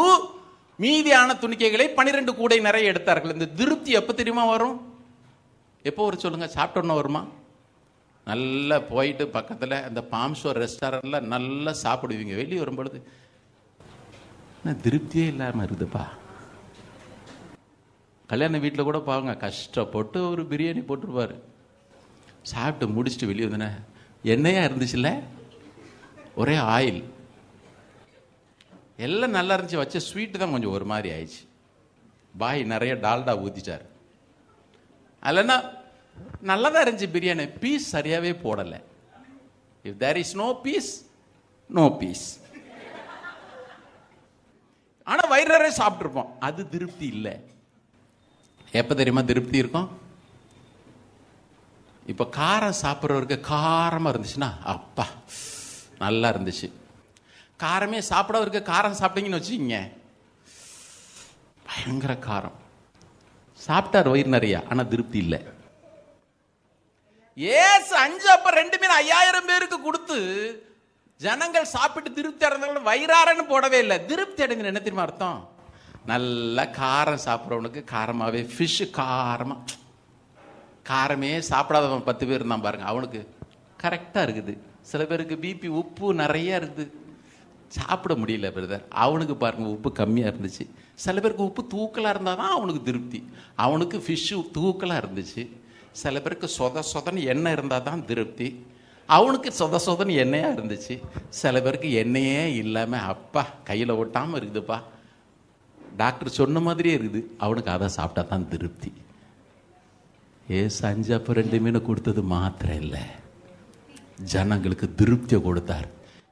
[SPEAKER 1] மீதியான துணிக்கைகளை 12 கூடை நிறைய எடுத்தார்கள். இந்த திருப்தி எப்போ தெரியுமா வரும்? எப்போ வரும் சொல்லுங்க? சாப்பிட்டோன்னு வருமா? நல்லா போயிட்டு பக்கத்தில் அந்த பாம்ஷோர் ரெஸ்டாரண்ட்டில் நல்லா சாப்பிடுவீங்க. வெளியே வரும்பொழுது திருப்தியே இல்லாமல் இருக்குதுப்பா. கல்யாண வீட்டில் கூட பாருங்க, கஷ்டப்பட்டு ஒரு பிரியாணி போட்டுருப்பார். சாப்பிட்டு முடிச்சுட்டு வெளியே வந்தேனே, எண்ணெயா இருந்துச்சுல்ல, ஒரே ஆயில், எல்லாம் நல்லா இருந்துச்சு. வச்ச ஸ்வீட்டு தான் கொஞ்சம் ஒரு மாதிரி ஆயிடுச்சு. பாய் நிறைய டால்டா ஊற்றிட்டார். அல்லனா நல்லா தான் இருந்துச்சு பிரியாணி, பீஸ் சரியாகவே போடலை. If there is no piece, no peace. ஆனால் வயிறே சாப்பிட்ருப்போம். அது திருப்தி இல்லை. எப்போ தெரியுமா திருப்தி இருக்கும்? இப்போ காரம் சாப்பிட்றவருக்கு காரமாக இருந்துச்சுன்னா அப்பா நல்லா இருந்துச்சு. காரமே சாப்பிடவருக்கு காரம் சாப்பிட்டீங்கன்னு வச்சுக்கிங்க, பயங்கர காரம். சாப்பிட்டார் வயிறு நிறையா, ஆனால் திருப்தி இல்லை. ஏசு 5 அப்பம் 2 மீன் 5000 பேருக்கு கொடுத்து ஜனங்கள் சாப்பிட்டு திருப்தி அடைந்தவங்க வயிறாரன்னு போடவே இல்லை. திருப்தி அடைந்து என்ன தெரியுமா அர்த்தம்? நல்ல காரம் சாப்பிட்றவனுக்கு காரமாகவே, ஃபிஷ்ஷு காரமாக, காரமே சாப்பிடாதவன் 10 பேர் இருந்தான் பாருங்க, அவனுக்கு கரெக்டாக இருக்குது. சில பேருக்கு பிபி உப்பு நிறைய இருக்குது, சாப்பிட முடியல பிரதர், அவனுக்கு பாருங்க உப்பு கம்மியாக இருந்துச்சு. சில பேருக்கு உப்பு தூக்கலாக இருந்தால் தான் அவனுக்கு திருப்தி, அவனுக்கு ஃபிஷ்ஷு தூக்கலாக இருந்துச்சு. சில பேருக்கு சொதன்னு எண்ணெய் இருந்தால் தான் திருப்தி, அவனுக்கு சொதன்னு எண்ணெயாக இருந்துச்சு. சில பேருக்கு எண்ணெயே இல்லாமல் அப்பா கையில் ஒட்டாமல் இருக்குதுப்பா, டாக்டர் சொன்ன மாதிரியே இருக்குது, அவனுக்கு அதை சாப்பிட்டா தான் திருப்தி. ஏசு 5 அப்பம் 2 மீனை கொடுத்தது மாத்திரம் இல்லை, ஜனங்களுக்கு திருப்தியை கொடுத்தார்.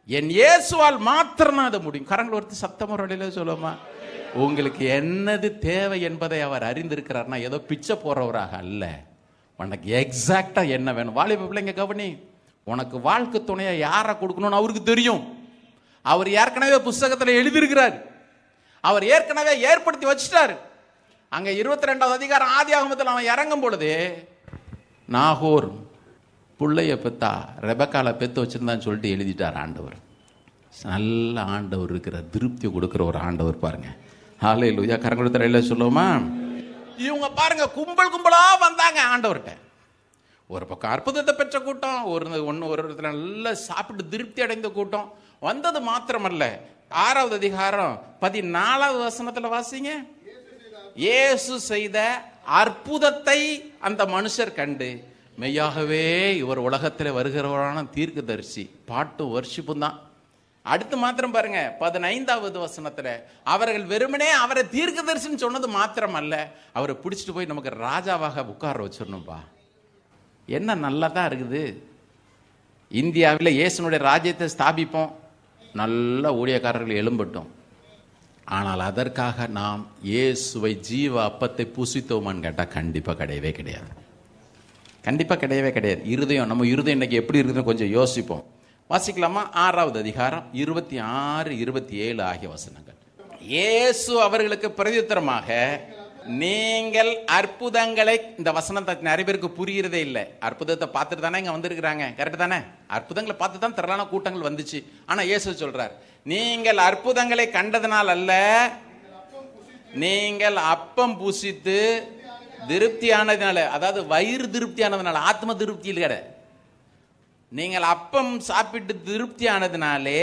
[SPEAKER 1] என் இயேசுவால் மாத்திரம் அதை முடியும். கரங்கள் ஒருத்தி சத்தம் ஒரு வழியில சொல்லுமா, உங்களுக்கு என்னது தேவை என்பதை அவர் அறிந்திருக்கிறார்னா ஏதோ பிச்சை போறவராக அல்ல, உனக்கு எக்ஸாக்டா என்ன வேணும். வாலிப பிள்ளைங்க கவனி, உனக்கு வாழ்க்கை துணையை யாரை கொடுக்கணும்னு அவருக்கு தெரியும். அவர் ஏற்கனவே புஸ்தகத்தில் எழுதியிருக்கிறார், அவர் ஏற்கனவே ஏற்படுத்தி வச்சுட்டாரு. அங்க 22வது அதிகாரம் ஆதியாகமத்தில் அவன் இறங்கும் பொழுது நாகோர் பிள்ளைய பெத்தா ரெபக்கால பெத்து வச்சிருந்தான்னு சொல்லிட்டு எழுதிட்டார் ஆண்டவர். நல்ல ஆண்டவர் இருக்கிற, திருப்தி கொடுக்குற ஒரு ஆண்டவர் பாருங்க. ஹல்லேலூயா. கரங்கொடுத்த இல்லை சொல்லுவோமா? இவங்க பாருங்க கும்பலா வந்தாங்க ஆண்டவர்கிட்ட. ஒரு பக்கம் அற்புதத்தை பெற்ற கூட்டம், ஒரு இடத்துல நல்லா சாப்பிட்டு திருப்தி அடைந்த கூட்டம் வந்தது மாத்திரமல்ல. 6வது அதிகாரம் 14வது வசனத்தில் வாசிங்க. இயேசு செய்த அற்புதத்தை அந்த மனுஷர் கண்டு மெய்யாகவே இவர் உலகத்தில் வருகிறவரான தீர்க்கதரிசி, பாட்டு வர்ஷிப்பும் தான். அடுத்து மாத்திரம் பாருங்க 15வது வசனத்துல, அவர்கள் வெறுமனே அவரை தீர்க்கதரிசின்னு சொன்னது மாத்திரம் அல்ல, அவரை பிடிச்சிட்டு போய் நமக்கு ராஜாவாக உட்கார வச்சிடணும்பா. என்ன நல்லா தான் இருக்குது, இந்தியாவில் இயேசுனுடைய ராஜ்யத்தை ஸ்தாபிப்போம், நல்ல ஊழியக்காரர்கள் எழும்பட்டும். ஆனால் அதற்காக நாம் இயேசுவை ஜீவ அப்பத்தை புசித்தோமான்னு கேட்டால் கண்டிப்பாக கிடையவே கிடையாது. கண்டிப்பாக கிடையவே கிடையாது. இருதயம், நம்ம இருதயம் இன்னைக்கு எப்படி இருக்குதுன்னு கொஞ்சம் யோசிப்போம். வாசிக்கலாமா? 6வது அதிகாரம் 26, 27 ஆகிய வசனங்கள். இயேசு அவர்களுக்கு பிரதியுத்தரமாக, நீங்கள் அற்புதங்களை, இந்த வசனத்தை நிறைய பேருக்கு புரியுறதே இல்லை. அற்புதத்தை பார்த்துட்டு தானே இங்க வந்திருக்கிறாங்க, கரெக்ட் தானே? அற்புதங்களை பார்த்து தான் திரளான கூட்டங்கள் வந்துச்சு. ஆனா இயேசு சொல்றார், நீங்கள் அற்புதங்களை கண்டதனால் அல்ல, நீங்கள் அப்பம் புசித்து திருப்தியானதுனால, அதாவது வயிறு திருப்தியானதுனால, ஆத்ம திருப்தி இல்லை. நீங்கள் அப்பம் சாப்பிட்டு திருப்தியானதுனாலே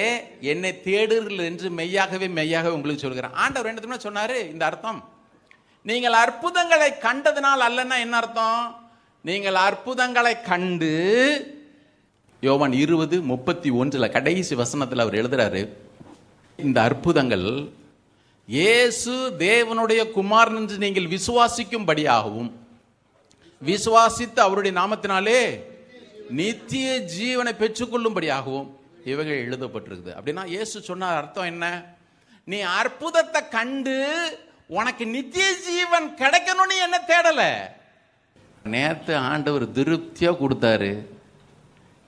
[SPEAKER 1] என்னை தேடுங்கள் என்று மெய்யாகவே மெய்யாகவே உங்களுக்கு சொல்கிறேன். ஆண்டவர் என்ன சொன்னாரு? இந்த அர்த்தம், நீங்கள் அற்புதங்களை கண்டதுனால் அல்லன்னா என்ன அர்த்தம்? நீங்கள் அற்புதங்களை கண்டு, யோவான் 20:31 கடைசி வசனத்தில் அவர் எழுதுறாரு, இந்த அற்புதங்கள் இயேசு தேவனுடைய குமாரன் என்று நீங்கள் விசுவாசிக்கும்படியாகவும், விசுவாசித்து அவருடைய நாமத்தினாலே நித்திய ஜீவனை பெற்றுக்கொள்ளும்படியாகவும் இவைகள் எழுதப்பட்டிருக்குது. அப்படின்னா இயேசு சொன்ன அர்த்தம் என்ன? நீ அற்புதத்தை கண்டு உனக்கு நித்திய ஜீவன் கிடைக்கணும்னு என்ன தேடல. நேத்து ஆண்டவர் திருப்தியா கொடுத்தாரு,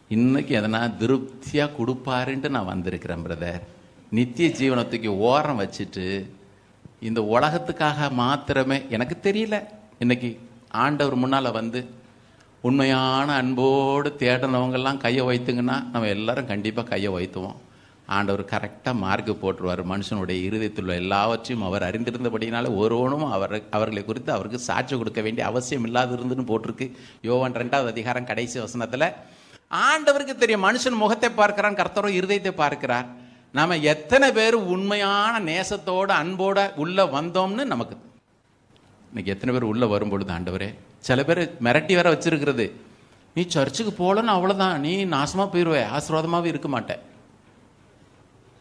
[SPEAKER 1] இன்னைக்கு எதனா திருப்தியா கொடுப்பாருன்ட்டு நான் வந்திருக்கிறேன் பிரதர். நித்திய ஜீவனத்துக்கு ஓரம் வச்சுட்டு இந்த உலகத்துக்காக மாத்திரமே எனக்கு தெரியல. இன்னைக்கு ஆண்டவர் முன்னால வந்து உண்மையான அன்போடு தேடினவங்கெல்லாம் கையை வைத்துங்கன்னா நம்ம எல்லாரும் கண்டிப்பாக கையை வைத்துவோம். ஆண்டவர் கரெக்டாக மார்க்கு போட்டுருவார். மனுஷனுடைய இருதயத்தில் எல்லாவற்றையும் அவர் அறிந்திருந்தபடினால ஒருவனும் அவர்களை குறித்து அவருக்கு சாட்சி கொடுக்க வேண்டிய அவசியம் இல்லாது இருந்துன்னு போட்டிருக்கு. யோவான் 2வது அதிகாரம் கடைசி வசனத்தில் ஆண்டவருக்கு தெரியும் மனுஷன் முகத்தை பார்க்கிறான், கர்த்தரோ இருதயத்தை பார்க்கிறார். நாம எத்தனை பேர் உண்மையான நேசத்தோடு அன்போட உள்ள வந்தோம்னு நமக்கு இன்னைக்கு எத்தனை பேர் உள்ள வரும்பொழுது ஆண்டவரே, சில பேர் மிரட்டி வேற வச்சிருக்கிறது, நீ சர்ச்சுக்கு போகலன்னு அவ்வளோதான், நீ நாசமா போயிடுவே, ஆசீர்வாதமாகவே இருக்க மாட்டேன்.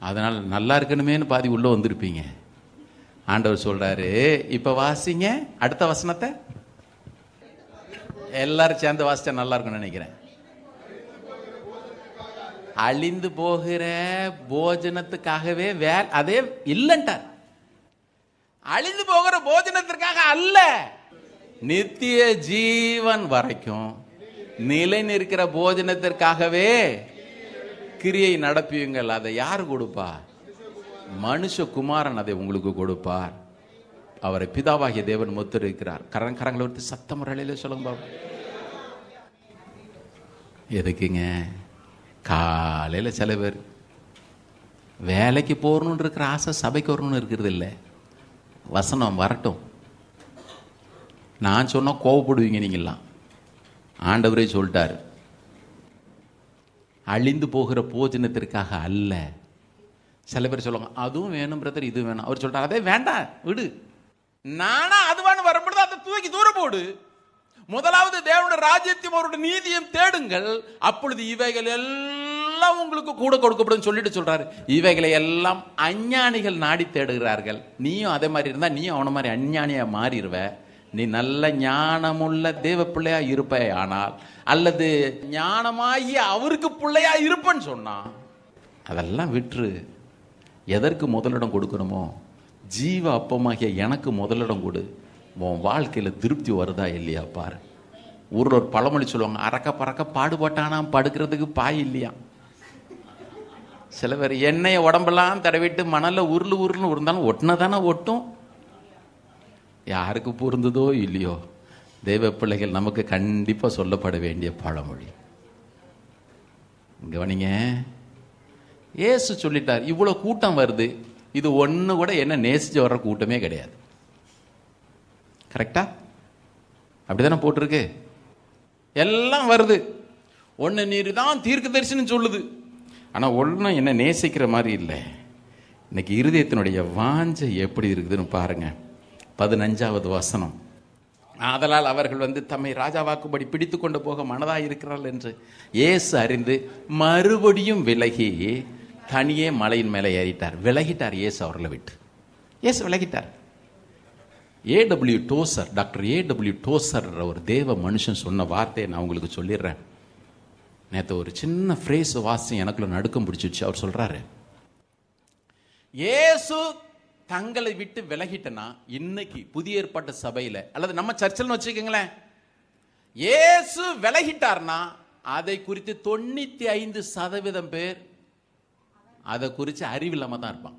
[SPEAKER 1] அதனால் நல்லா இருக்கணுமேனு பாதி உள்ள வந்திருப்பீங்க. ஆண்டவர் சொல்றாரு, இப்ப வாசிங்க அடுத்த வசனத்தை, எல்லாரும் சேர்ந்து வாசிச்சா நல்லா இருக்கும்னு நினைக்கிறேன். அழிந்து போகிற போஜனத்துக்காகவே அதே இல்லைன்ட்டார். அழிந்து போகிற போஜனத்திற்காக அல்ல, நித்திய ஜீவன் வரைக்கும் நிலை நிற்கிற போஜனத்திற்காகவே கிரியை நடப்பியுங்கள். அதை யார் கொடுப்பா? மனுஷகுமாரன் அதை உங்களுக்கு கொடுப்பார். அவரை பிதாவாகிய தேவன் முத்திருக்கிறார். கரங்களை எடுத்து சத்தம் முறையில சொல்லுங்க பாபு. எதுக்குங்க காலையில் சில பேர் வேலைக்கு போகணுன்னு இருக்கிற ஆசை சபைக்கு வரணும்னு இருக்கிறது இல்லை. வசனம் வரட்டும், நான் சொன்னால் கோவப்படுவீங்க நீங்களாம். ஆண்டவரே சொல்லிட்டாரு, அழிந்து போகிற போஜனத்திற்காக அல்ல. சில பேர் சொல்லுவாங்க அதுவும் வேணும் பிரதர், இது வேணும். அவர் சொல்றாரு அதே வேண்டாம் விடு, நானா அதுவானு வரப்படுது, அதை தூக்கி தூர போடு. முதலாவது தேவனுடைய ராஜ்யத்தையும் அவருடைய நீதியும் தேடுங்கள், அப்பொழுது இவைகள் எல்லாம் உங்களுக்கு கூட கொடுக்கப்படும் சொல்லிட்டு சொல்றாரு. இவைகளை எல்லாம் அஞ்ஞானிகள் நாடி தேடுகிறார்கள். நீயும் அதே மாதிரி இருந்தா நீயும் அவன மாதிரி அஞ்ஞானியா மாறிடுவ. நீ நல்ல ஞானமுள்ள தேவ பிள்ளையா இருப்ப, ஆனால் அல்லது ஞானமாகி அவருக்கு பிள்ளையா இருப்பன்னு சொன்னா அதெல்லாம் விட்டுரு. எதற்கு முதலிடம் கொடுக்கணுமோ ஜீவ அப்பமாகிய எனக்கு முதலிடம் கொடு. உன் வாழ்க்கையில் திருப்தி வருதா இல்லையா பாரு. ஊரில் ஒரு பழமொழி சொல்லுவாங்க, அறக்க பறக்க பாடுபட்டானா படுக்கிறதுக்கு பாய் இல்லையா. சில பேர் எண்ணெயை உடம்பெல்லாம் தடவிட்டு மணல்ல உருளுன்னு இருந்தாலும் ஒட்டினதானே ஒட்டும். யாருக்கு பொருந்ததோ இல்லையோ, தெய்வ பிள்ளைகள் நமக்கு கண்டிப்பாக சொல்லப்பட வேண்டிய பழமொழி. கவனிங்க, ஏசு சொல்லிட்டார், இவ்வளோ கூட்டம் வருது, இது ஒன்று கூட என்ன நேசிச்சு வர்ற கூட்டமே கிடையாது. கரெக்டா? அப்படிதானே போட்டிருக்கு. எல்லாம் வருது, ஒன்று நீர் தான் தீர்க்க தரிசனம் சொல்லுது, ஆனால் ஒன்றும் என்ன நேசிக்கிற மாதிரி இல்லை. இன்னைக்கு இருதயத்தினுடைய வாஞ்சை எப்படி இருக்குதுன்னு பாருங்க. 15வது வசனம், ஆதலால் அவர்கள் தம்மை ராஜாவாக்கும்படி பிடித்து கொண்டு போக மனதாக இருக்கிறார்கள் என்று இயேசு அறிந்து மறுபடியும் விலகி தனியே மலையின் மேலே ஏறிட்டார். விலகிட்டார் இயேசு அவர்களை விட்டு. இயேசு விலகிட்டார். AW Tozer, doctor AW Tozer ஒரு தேவ மனுஷன் சொன்ன வார்த்தையை நான் உங்களுக்கு சொல்லிடுறேன். நேற்று ஒரு சின்ன ஃப்ரேஸ் வாசி எனக்குள்ள நடுக்கம் பிடிச்சிச்சு. அவர் சொல்றாரு, இயேசு தங்களை விட்டு விலகிட்டனா இன்னைக்கு புதிய ஏற்பாட்டு சபையில அல்லது நம்ம சர்ச்சில் வச்சுக்கோங்களேன், இயேசு விலகிட்டார்னா அதை குறித்து 95% பேர் அதை குறித்து அறிவில்லாம தான் இருப்பான்.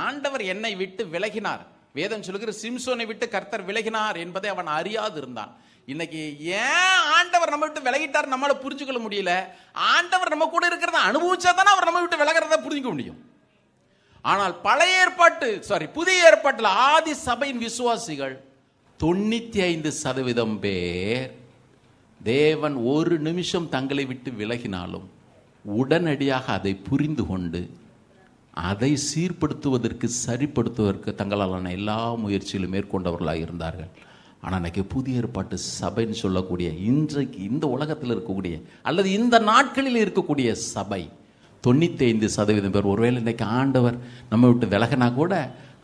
[SPEAKER 1] ஆண்டவர் என்னை விட்டு விலகினார், வேதம் சொல்லுகிற சிம்சோனை விட்டு கர்த்தர் விலகினார் என்பதை அவன் அறியாது இருந்தான். இன்னைக்கு ஏன் ஆண்டவர் நம்ம விட்டு விலகிட்டார் நம்மளால புரிஞ்சுக்கொள்ள முடியல. ஆண்டவர் நம்ம கூட இருக்கிறத அனுபவிச்சா தானே அவர் நம்ம விட்டு விலகிறத புரிஞ்சுக்க முடியும். ஆனால் புதிய ஏற்பாட்டில் ஆதி சபையின் விசுவாசிகள் 95% பேர் தேவன் ஒரு நிமிஷம் தங்களை விட்டு விலகினாலும் உடனடியாக அதை புரிந்து கொண்டு அதை சீர்படுத்துவதற்கு சரிப்படுத்துவதற்கு தங்களாலான எல்லா முயற்சிகளும் மேற்கொண்டவர்களாக இருந்தார்கள். ஆனால் இன்னைக்கு புதிய ஏற்பாட்டு சபைன்னு சொல்லக்கூடிய இன்றைக்கு இந்த உலகத்தில் இருக்கக்கூடிய அல்லது இந்த நாட்களில் இருக்கக்கூடிய சபை 95% பேர் ஒருவேளை இன்னைக்கு ஆண்டவர் நம்ம விட்டு விலகினா கூட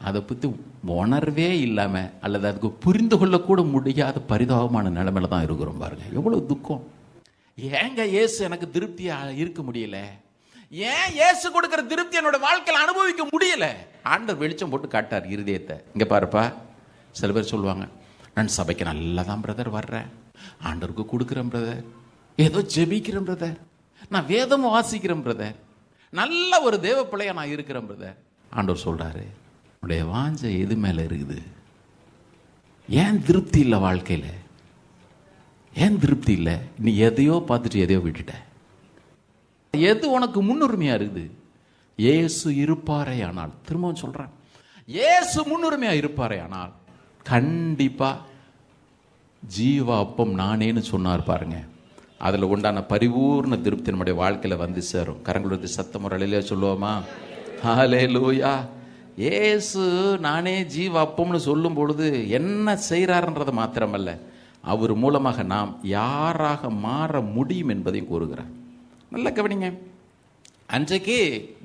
[SPEAKER 1] அதை பற்றி உணர்வே இல்லாமல் அல்லது அதுக்கு புரிந்து கொள்ளக்கூட முடியாத பரிதாபமான நிலைமையில தான் இருக்கிறோம். பாருங்க எவ்வளோ துக்கம். ஏங்க இயேசு எனக்கு திருப்தியாக இருக்க முடியல, ஏன் இயேசு கொடுக்கிற திருப்தி என்னோட வாழ்க்கையில் அனுபவிக்க முடியல? ஆண்டவர் வெளிச்சம் போட்டு காட்டார் இருதயத்தை. இங்கே பாருப்பா, சில பேர் சொல்லுவாங்க, நான் சபைக்கு நல்லா தான் பிரதர் வர்றேன், ஆண்டவருக்கு கொடுக்குறேன் பிரதர், ஏதோ ஜெபிக்கிறேன் பிரதர், நான் வேதம் வாசிக்கிறேன் பிரதர், நல்ல ஒரு தேவ பிள்ளையா நான் இருக்கிறேன் பிரதர். ஆண்டவர் சொல்றாரு, உன்னுடைய வாஞ்சை எது மேல இருக்குது? ஏன் திருப்தி இல்லை வாழ்க்கையில்? ஏன் திருப்தி இல்லை? நீ எதையோ பார்த்துட்டு எதையோ விட்டுட்ட. எது உனக்கு முன்னுரிமையா இருக்குது? இயேசு இருப்பாரே ஆனால், திரும்பவும் சொல்றேன், இயேசு முன்னுரிமையா இருப்பாரே ஆனால் கண்டிப்பா ஜீவ அப்பம் நானேன்னு சொன்னார் பாருங்க. அதில் உண்டான பரிபூர்ண திருப்தி நம்முடைய வாழ்க்கையில் வந்து சேரும். கரங்களுடைய சத்தம் ஒரு அலையிலே சொல்லுவோமா? ஹல்லேலூயா. இயேசு நானே ஜீவ அப்பம்னு சொல்லும் பொழுது என்ன செய்கிறாருன்றது மாத்திரமல்ல, அவர் மூலமாக நாம் யாராக மாற முடியும் என்பதையும் கூறுகிறார். நல்லா கவனிங்க. அன்றைக்கு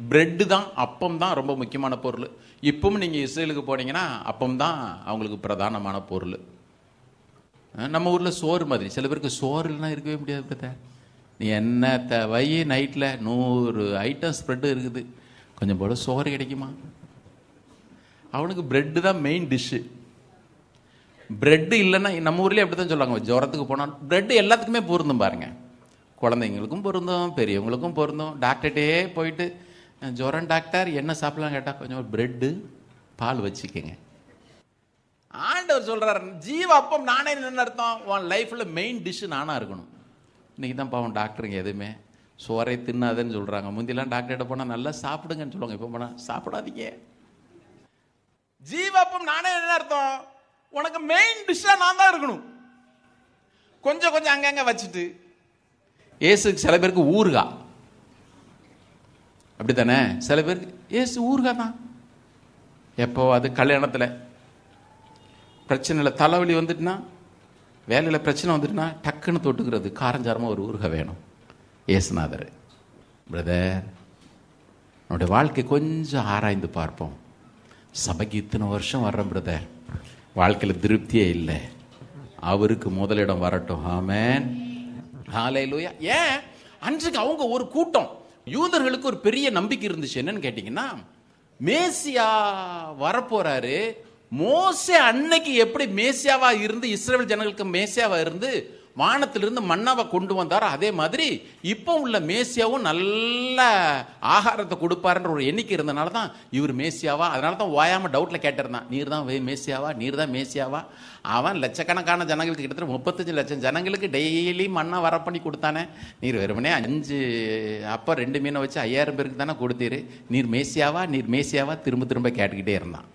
[SPEAKER 1] பிரெட்டு தான், அப்பம் தான் ரொம்ப முக்கியமான பொருள். இப்பவும் நீங்கள் இஸ்ரேலுக்கு போனீங்கன்னா அப்பம் தான் அவங்களுக்கு பிரதானமான பொருள். நம்ம ஊரில் சோறு மாதிரி, சில பேருக்கு சோறு இல்லைன்னா இருக்கவே முடியாது பிரதர். நீ என்ன வை நைட்டில் 100 ஐட்டம் ஸ்ப்ரெட்டு இருக்குது, கொஞ்சம் போல சோறு கிடைக்குமா? அவனுக்கு பிரெட்டு தான் மெயின் டிஷ்ஷு. பிரெட்டு இல்லைன்னா நம்ம ஊர்லேயே அப்படி தான் சொல்லுவாங்க, ஜுரத்துக்கு போனால் பிரெட்டு எல்லாத்துக்குமே பொருந்தும் பாருங்க. குழந்தைங்களுக்கும் பொருந்தும், பெரியவங்களுக்கும் பொருந்தும். டாக்டர்கிட்டே போயிட்டு ஜுரம் டாக்டர் என்ன சாப்பிடலாம் கேட்டால் கொஞ்சம் ஒரு பிரெட்டு பால் வச்சுக்கோங்க. ஆண்டவர் சொல்றாரு, ஜீவ அப்பம் நானே. என்ன அர்த்தம்? உன் லைஃப்ல மெயின் டிஷ் நானா இருக்கணும். இன்னைக்கு தான் பாவம் டாக்டருங்க எதுவுமே சோறை தின்னாதன்னு சொல்றாங்க. முந்திலாம் டாக்டர்கிட்ட போனால் நல்லா சாப்பிடுங்கன்னு சொல்லுவாங்க, இப்போ போனால் சாப்பிடாதீங்க. ஜீவ அப்பம் நானே என்ன அர்த்தம்? உனக்கு மெயின் டிஷ்ஷா நான் தான் இருக்கணும். கொஞ்சம் கொஞ்சம் அங்கங்க வச்சுட்டு. ஏசுக்கு சில பேருக்கு ஊறுகா அப்படித்தானே, சில பேருக்கு ஏசு ஊறுகா தான். எப்போ அது கல்யாணத்தில் பிரச்சனையில் தலைவலி வந்துட்டுனா, வேலையில் பிரச்சனை வந்துட்டுனா டக்குன்னு தொட்டுக்கிறது காரஞ்சாரமாக ஒரு ஊறுகாய் வேணும். ஏசுநாதர். பிரதர், என்னுடைய வாழ்க்கை கொஞ்சம் ஆராய்ந்து பார்ப்போம். சபைக்கு இத்தனை வருஷம் வர்றேன் பிரதர், வாழ்க்கையில் திருப்தியே இல்லை. அவருக்கு முதலிடம் வரட்டும். ஆமென், ஹல்லேலூயா. ஏன் அன்றைக்கு அவங்க ஒரு கூட்டம், யூதர்களுக்கு ஒரு பெரிய நம்பிக்கை இருந்துச்சு. என்னன்னு கேட்டீங்கன்னா, மேசியா வரப்போறாரு. மோசே அன்னைக்கு எப்படி மேசியாவா இருந்து இஸ்ரவேல் ஜனங்களுக்கு மேசியாவா இருந்து வானத்திலிருந்து மன்னாவை கொண்டு வந்தாரோ, அதே மாதிரி இப்போ உள்ள மேசியாவும் நல்ல ஆகாரத்தை கொடுப்பாருன்ற ஒரு எண்ணிக்கை இருந்தனால தான் இவர் மேசியாவா. அதனால தான் ஓயாம டவுட்ல கேட்டிருந்தான், நீர் தான் மேசியாவா, நீர் தான் மேசியாவா. அவன் லட்சக்கணக்கான ஜனங்களுக்கு, கிட்டத்தட்ட 35 லட்சம் ஜனங்களுக்கு டெய்லி மண்ணா வர பண்ணி கொடுத்தானே. நீர் வெறுமனே 5 அப்போ 2 மீனை வச்சு 5000 பேருக்கு தானே கொடுத்தீரு. நீர் மேசியாவா, நீர் மேசியாவா திரும்ப திரும்ப கேட்டுக்கிட்டே இருந்தான்.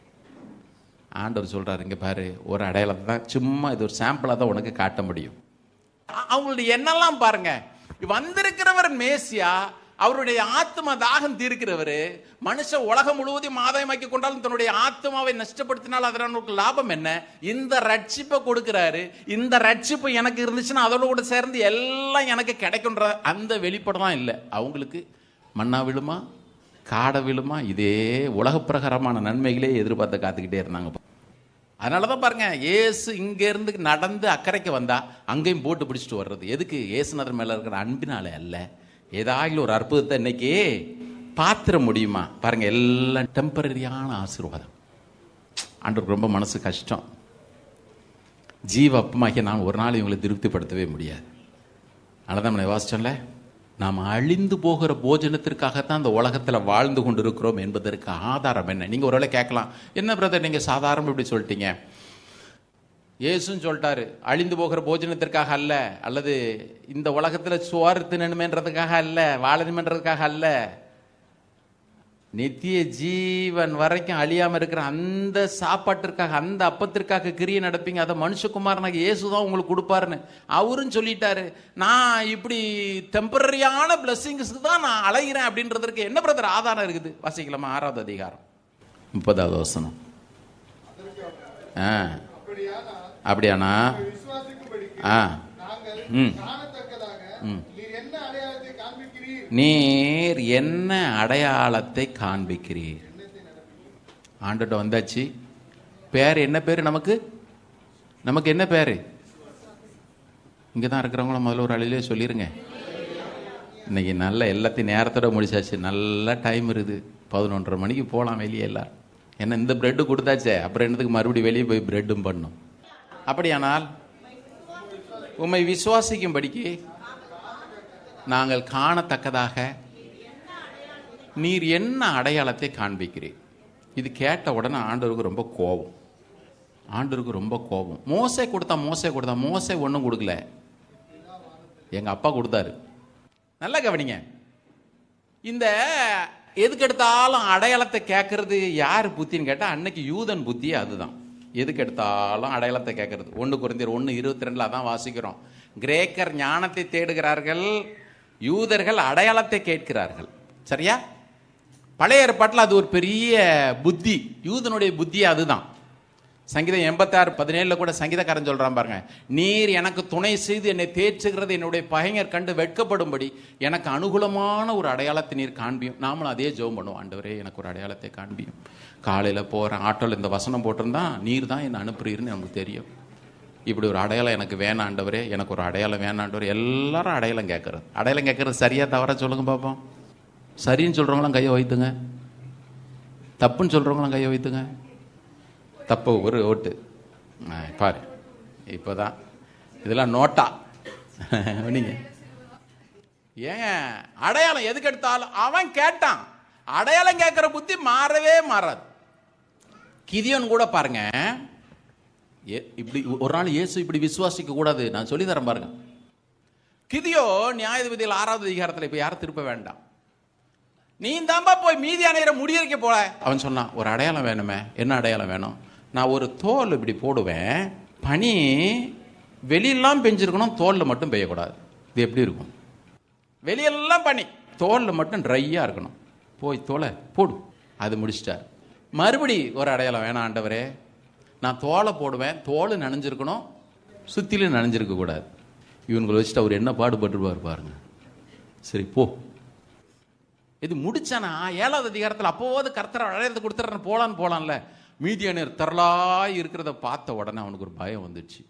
[SPEAKER 1] ஆண்டவர் சொல்றாரு, இங்க பாரு, ஒரு அடையாளத்தை தான், சும்மா இது ஒரு சாம்பிளா தான் உனக்கு காட்ட முடியும். அவங்களுடைய என்னெல்லாம் பாருங்க. வந்திருக்கிறவர் மேசியா, அவருடைய ஆத்மா தாகம் தீர்க்கிறவர். மனுஷன் உலகம் முழுவதும் ஆதாயமாக்கி கொண்டாலும் தன்னுடைய ஆத்மாவை நஷ்டப்படுத்தினால் அதற்கு லாபம் என்ன? இந்த ரட்சிப்பை கொடுக்கிறாரு. இந்த ரட்சிப்பு எனக்கு இருந்துச்சுன்னா அதோட கூட சேர்ந்து எல்லாம் எனக்கு கிடைக்குன்ற அந்த வெளிப்படம் இல்லை அவங்களுக்கு. மன்னா விழுமா, காடை விழுமா, இதே உலக பிரகாரமான நன்மைகளே எதிர்பார்த்து காத்துக்கிட்டே இருந்தாங்க. அதனால தான் பாருங்க, ஏசு இங்கேருந்து நடந்து அக்கறைக்கு வந்தா அங்கேயும் போட்டு பிடிச்சிட்டு வர்றது எதுக்கு? ஏசுநாதர் மேலே இருக்கிற அன்பினாலே அல்ல. ஏதாவது ஒரு அற்புதத்தை இன்னைக்கு பாத்திர முடியுமா பாருங்க. எல்லாம் டெம்பரரியான ஆசீர்வாதம். ஆண்டவருக்கு ரொம்ப மனசு கஷ்டம். ஜீவ அப்பமாகிய நான் ஒரு நாள் இவங்களை திருப்திப்படுத்தவே முடியாது. அதனால தான் நம்ம வாசிச்சோம்ல, நாம் அழிந்து போகிற போஜனத்திற்காகத்தான் அந்த உலகத்தில் வாழ்ந்து கொண்டு இருக்கிறோம் என்பதற்கு ஆதாரம் என்ன? நீங்கள் ஒருவேளை கேட்கலாம், என்ன பிரதர் நீங்கள் சாதாரணம் இப்படி சொல்லிட்டீங்க? இயேசுன்னு சொல்லிட்டாரு, அழிந்து போகிற போஜனத்திற்காக அல்ல, அல்லது இந்த உலகத்தில் சோறு தின்னணுமேன்றதுக்காக அல்ல, வாழணுமென்றதுக்காக அல்ல, நித்திய ஜீவன் வரைக்கும் அழியாமல் இருக்கிற அந்த சாப்பாட்டிற்காக, அந்த அப்பத்திற்காக கிரியை நடப்பீங்க. அதை மனுஷகுமாரனாக இயேசு தான் உங்களுக்கு கொடுப்பாருன்னு அவரும் சொல்லிட்டாரு. நான் இப்படி டெம்பரரியான பிளஸ்ஸிங்ஸ்க்கு தான் நான் அலைகிறேன் அப்படின்றதுக்கு என்ன பிரதர் ஆதாரம் இருக்குது? வாசிக்கலாமா? 6வது அதிகாரம் 30வது வசனம். அப்படியானா நீர் என்ன அடையாளத்தை காண்பிக்கிறீர்? ஆண்டுகிட்ட வந்தாச்சு. பேர் என்ன பேர்? நமக்கு என்ன பேரு? இங்கே தான் இருக்கிறவங்கள முதல்ல ஒரு அழிலே சொல்லிடுங்க. இன்னைக்கு நல்ல எல்லாத்தையும் நேரத்தோட முடிச்சாச்சு. நல்ல டைம் இருக்குது. 11:30 மணிக்கு போகலாம் வெளியே எல்லாம். ஏன்னா இந்த பிரெட்டு கொடுத்தாச்சே, அப்புறம் என்னத்துக்கு மறுபடியும் வெளியே போய் பிரெட்டும் பண்ணும்? அப்படியானால் உம்மை விசுவாசிக்கும்படிக்கு நாங்கள் காணத்தக்கதாக நீர் என்ன அடையாளத்தை காண்பிக்கிறீர்? இது கேட்ட உடனே ஆண்டவருக்கு ரொம்ப கோபம். மோசே கொடுத்தா மோசே ஒன்றும் கொடுக்கல, எங்க அப்பா கொடுத்தாரு. நல்லா கவனிங்க. இந்த எதுக்கெடுத்தாலும் அடையாளத்தை கேட்கறது யார் புத்தின்னு கேட்டா அன்னைக்கு யூதன் புத்தி. அதுதான் எதுக்கெடுத்தாலும் அடையாளத்தை கேட்கறது. 1 கொரிந்தியர் 1:22 அதான் வாசிக்கிறோம். கிரேக்கர் ஞானத்தை தேடுகிறார்கள், யூதர்கள் அடையாளத்தை கேட்கிறார்கள். சரியா? பழைய ஏற்பாட்டில் அது ஒரு பெரிய புத்தி, யூதனுடைய புத்தி அதுதான். சங்கீதம் 86:17 கூட சங்கீதக்காரன் சொல்றான் பாருங்க, நீர் எனக்கு துணை செய்து என்னை தேற்றுகிறது, என்னுடைய பகைஞர் கண்டு வெட்கப்படும்படி எனக்கு அனுகூலமான ஒரு அடையாளத்தை நீர் காண்பியும். நாமளும் அதே ஜெபம் பண்ணுவோம், ஆண்டவரே எனக்கு ஒரு அடையாளத்தை காண்பியும். காலையில் போகிறேன், ஆட்டோவில் இந்த வசனம் போட்டிருந்தா நீர் தான் என்னை அனுப்புறீர்னு நமக்கு தெரியும். இப்படி ஒரு அடையாளம் எனக்கு வேணாம் ஆண்டவரே, எனக்கு ஒரு அடையாளம் வேணாண்டவரே. எல்லாரும் அடையாளம் கேட்கறது சரியா தவறா சொல்லுங்க பார்ப்போம். சரின்னு சொல்றவங்களாம் கையை வைத்துங்க, தப்புன்னு சொல்றவங்களாம் கையை வைத்துங்க. தப்பு ஒரு ஓட்டு பாரு. இப்போதான் இதெல்லாம் நோட்டா நீங்க ஏன் அடையாளம் எதுக்கு எடுத்தாலும் அவன் கேட்டான். அடையாளம் கேட்கிற புத்தி மாறவே மாறாது. கிதியோன் கூட பாருங்க, இப்படி ஒரு நாள் இயேசு இப்படி விசுவாசிக்க கூடாது, நான் சொல்லி தரேன் பாருங்க. கிதியோ நியாயாதிபதிகள் 6வது அதிகாரத்தில் இப்ப யாரும் திருப்ப வேண்டாம், நீ தான்பா போய் மீதியானவரை முடியறிக்க போல. அவன் சொன்னான், ஒரு அடையாளம் வேணுமே. என்ன அடையாளம் வேணும்? நான் ஒரு தோல் இப்படி போடுவேன், பனி வெளியெல்லாம் பெஞ்சிருக்கணும், தோல்ல மட்டும் பெய்யக்கூடாது. இது எப்படி இருக்கும்? வெளியெல்லாம் பனி, தோல்ல மட்டும் ட்ரையா இருக்கணும். போய் தோலை போடு. அது முடிச்சிட்டார். மறுபடி ஒரு அடையாளம் வேணாம் ஆண்டவரே, நான் தோலை போடுவேன், தோல் நனைஞ்சிருக்கணும், சுத்திலும் நனைஞ்சிருக்க கூடாது. இவங்களை வச்சுட்டு அவர் என்ன பாடுபட்டுருவார் பாருங்க. சரி போ. இது முடிச்சானா 7வது அதிகாரத்தில் அப்போது கர்த்தரை அடையாளத்தை கொடுத்துட்றேன் போலான்ல. மீதியானியர் திரளாய் இருக்கிறத பார்த்த உடனே அவனுக்கு ஒரு பயம் வந்துடுச்சு.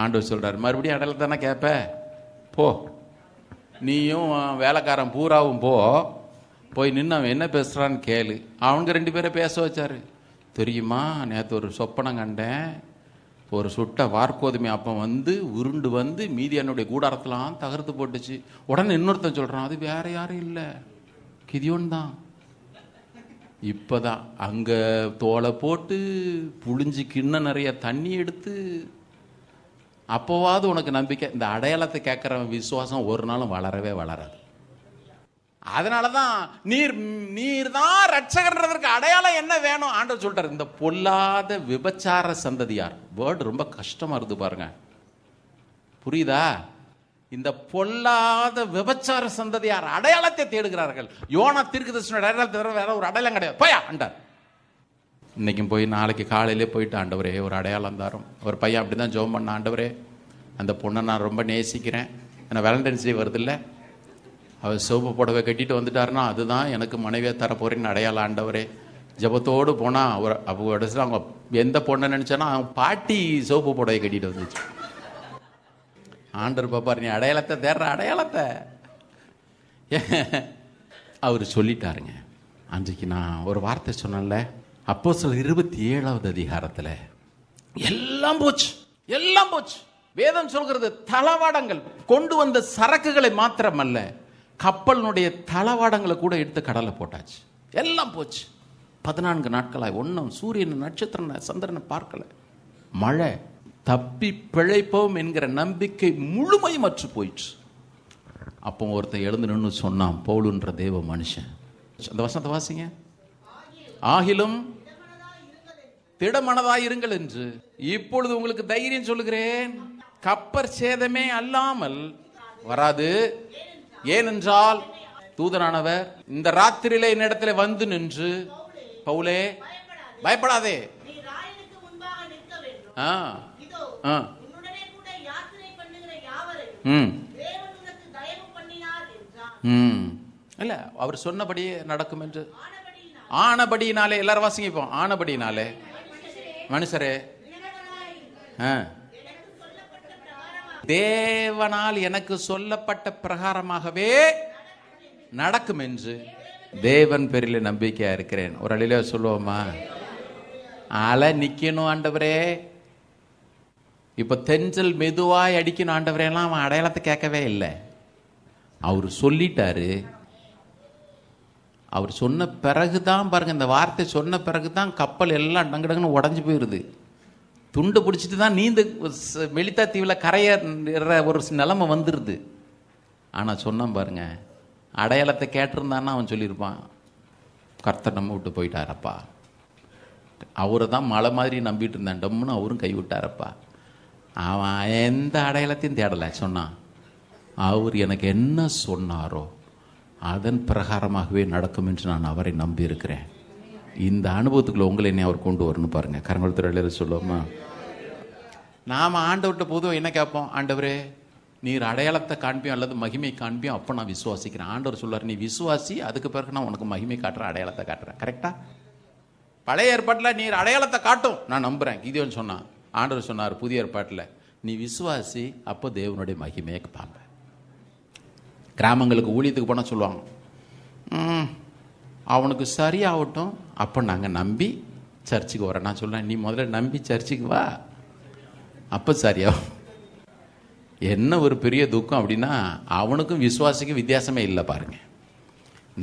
[SPEAKER 1] ஆண்டவர் சொல்றாரு, மறுபடியும் அடையாளத்தை தானே கேட்ப, போ நீயும் வேலைக்காரன் பூராவும் போய் நின்று அவன் என்ன பேசுறான்னு கேளு. அவங்க 2 பேரை பேச வச்சாரு. தெரியுமா, நேற்று ஒரு சொப்பனம் கண்டேன், ஒரு சுட்ட வார்கோதுமை அப்பம் உருண்டு மீதியானுடைய கூடாரத்தெல்லாம் தகர்த்து போட்டுச்சு. உடனே இன்னொருத்தன் சொல்றான், அது வேற யாரும் இல்லை, கிதியோன் தான். இப்பதான் அங்க தோலை போட்டு புழிஞ்சு கிண்ண நிறைய தண்ணி எடுத்து, அப்போவாது உனக்கு நம்பிக்கை. இந்த அடையாளத்தை கேட்கிறவன் விசுவாசம் ஒரு நாளும் வளரவே வளராது. அதனாலதான் நீர் தான் ரட்சகர்ன்றதற்கு அடையாளம் என்ன வேணும் ஆண்டவர் சொல்றாரு. இந்த பொல்லாத விபச்சார சந்ததியார், வேர்டு ரொம்ப கஷ்டமா இருக்கு பாருங்க, புரியுதா? இந்த பொல்லாத விபச்சார சந்ததியார் அடையாளத்தை தேடுகிறார்கள். யோனா தீர்க்கதரிசியோட அடையாளத்தை தவிர வேற ஒரு அடையாளம் கிடையாது, போயா ஆண்டார். இன்னைக்கும் போய் நாளைக்கு காலையிலே போயிட்டு, ஆண்டவரே ஒரு அடையாளம் தாரும். ஒரு பையன் அப்படிதான் ஜெபம் பண்ண, ஆண்டவரே அந்த பொண்ணை நான் ரொம்ப நேசிக்கிறேன், ஏன்னா வேலண்டைன்ஸ் டே வருது இல்லை, அவர் சிவப்பு புடவை கட்டிட்டு வந்துட்டாருன்னா அதுதான் எனக்கு மனைவியை தரப்போறேன்னு அடையாளம் ஆண்டவரே. ஜபத்தோடு போனால் அவர் அப்போ இடத்துல அவங்க எந்த பொண்ணை நினச்சானா அவங்க பாட்டி சிவப்பு புடவை கட்டிட்டு வந்துச்சு. ஆண்டவர் பாப்பார், நீ அடையாளத்தை தேடுற அடையாளத்தை அவர் சொல்லிட்டாருங்க. அன்றைக்கு நான் ஒரு வார்த்தை சொன்னேன்ல, அப்போஸ்தலர் 27வது அதிகாரத்தில் எல்லாம் போச்சு. வேதம் சொல்கிறது தளவாடங்கள் கொண்டு வந்த சரக்குகளை மாத்திரமல்ல, கப்பலினுடைய தளவாடங்களை கூட எடுத்து கடலை போட்டாச்சு. எல்லாம் போச்சு. 14 நாட்களாய் ஒன்றும் சூரியன் நட்சத்திரம் சந்திரனை பார்க்கல. மழை. தப்பி பிழைப்போம் என்கிற நம்பிக்கை முழுமையும் அற்று போயிடுச்சு. அப்போ ஒருத்தன் எழுந்து நின்று சொன்னான், பவுலுன்ற தேவ மனுஷன், அந்த வசனத்தை வாசிங்க. ஆகிலும் திடமனதாயிருங்கள் என்று இப்பொழுது உங்களுக்கு தைரியம் சொல்லுகிறேன், கப்பற் சேதமே அல்லாமல் வராது. ஏனென்றால் தூதனானவர் இந்த ராத்திரியிலே என்னிடத்துல வந்து நின்று, பவுலே பயப்படாதே, இல்ல அவர் சொன்னபடியே நடக்கும் என்று. ஆனபடியினாலே, எல்லாரும் வாசிங்க, ஆனபடியினாலே மனுஷரே தேவனால் எனக்கு சொல்லப்பட்ட பிரகாரமாகவே நடக்கும் என்று தேவன் பேரிலே நம்பிக்கையா இருக்கிறேன். ஒரு அழில சொல்லுவோமா? அலை நிக்கணும் ஆண்டவரே, இப்ப தென்றல் மெதுவாய் அடிக்கணும் ஆண்டவரே எல்லாம் அவன் அடையாளத்தை கேட்கவே இல்லை. அவர் சொல்லிட்டாரு. அவர் சொன்ன பிறகுதான் பாருங்க, இந்த வார்த்தை சொன்ன பிறகுதான் கப்பல் எல்லாம் டங்குன்னு உடஞ்சி போயிருது. துண்டு பிடிச்சிட்டு தான் நீந்து மெலித்தா தீவில் கரையற ஒரு நிலைமை வந்துடுது. ஆனால் சொன்னான் பாருங்க, அடையாளத்தை கேட்டிருந்தான்னா அவன் சொல்லியிருப்பான், கர்த்தர் நம்ம விட்டு போயிட்டாரப்பா. அவரை தான் மலை மாதிரி நம்பிட்டு இருந்தான், டம்முன்னு அவரும் கைவிட்டாரப்பா. அவன் எந்த அடையாளத்தையும் தேடலை. சொன்னான், அவர் எனக்கு என்ன சொன்னாரோ அதன் பிரகாரமாகவே நடக்கும் என்று நான் அவரை நம்பி இருக்கிறேன். இந்த அனுபவத்துக்குள்ள உங்களை என்ன அவர் கொண்டு வரணும் பாருங்க. கரங்கொழுத்து சொல்லுவோமா? நாம் ஆண்டவர்கிட்ட போதும் என்ன கேட்போம்? ஆண்டவரே நீர் அடையாளத்தை காண்பியும் அல்லது மகிமை காண்பியும், அப்போ நான் விசுவாசிக்கிறேன். ஆண்டவர் சொல்லுவார், நீ விசுவாசி, அதுக்கு பிறகு நான் உனக்கு மகிமை காட்டுறேன், அடையாளத்தை காட்டுறேன். கரெக்டா? பழைய ஏற்பாட்டில் நீர் அடையாளத்தை காட்டும், நான் நம்புறேன், கிதியோன் சொன்னான். ஆண்டவர் சொன்னார் புதிய ஏற்பாட்டில், நீ விசுவாசி, அப்போ தேவனுடைய மகிமையை பார்ப்பேன். கிராமங்களுக்கு ஊழியத்துக்கு போனால் சொல்லுவாங்க, அவனுக்கு சரியாகட்டும், அப்போ நாங்கள் நம்பி சர்ச்சுக்கு வரோம். நான் சொல்லுவேன், நீ முதல்ல நம்பி சர்ச்சுக்கு வா, அப்போ சரியாகும். என்ன ஒரு பெரிய துக்கம் அப்படின்னா, அவனுக்கும் விசுவாசிக்கும் வித்தியாசமே இல்லை பாருங்க.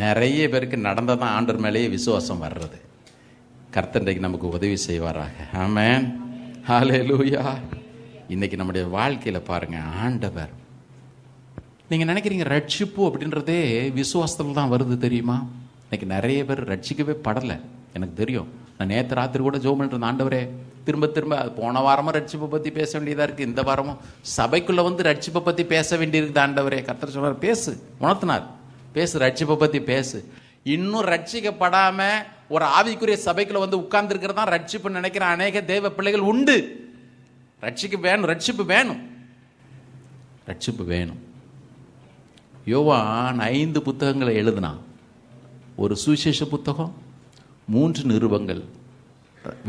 [SPEAKER 1] நிறைய பேருக்கு நடந்ததான் ஆண்டவர் மேலேயே விசுவாசம் வர்றது. கர்த்தர் நமக்கு உதவி செய்வாராக. ஆமென், ஹல்லேலூயா. இன்னைக்கு நம்முடைய வாழ்க்கையில் பாருங்க, ஆண்டவர், நீங்கள் நினைக்கிறீங்க ரட்சிப்பு அப்படின்றதே விசுவாசத்தில் தான் வருது தெரியுமா? இன்னைக்கு நிறைய பேர் ரட்சிக்கவே படலை. எனக்கு தெரியும். நான் நேற்று ராத்திரி கூட ஜெபம் பண்ணிட்டு இருந்தேன், ஆண்டவரே திரும்ப திரும்ப போன வாரமும் ரட்சிப்பை பற்றி பேச வேண்டியதாக இருக்குது, இந்த வாரமும் சபைக்குள்ளே வந்து ரட்சிப்பை பற்றி பேச வேண்டியிருக்குது. ஆண்டவரே, கர்த்தர் சொன்னார், பேசு, உணர்த்தினார், பேசு, ரட்சிப்பை பற்றி பேசு. இன்னும் ரட்சிக்கப்படாமல் ஒரு ஆவிக்குரிய சபைக்குள்ள வந்து உட்கார்ந்துருக்கிறது தான் ரட்சிப்பு நினைக்கிற அநேக தேவ பிள்ளைகள் உண்டு. ரட்சிப்பு வேணும், ரட்சிப்பு வேணும், ரட்சிப்பு வேணும். யோவான் 5 புத்தகங்களை எழுதினான். ஒரு சுவிசேஷ புத்தகம், 3 நிருபங்கள்,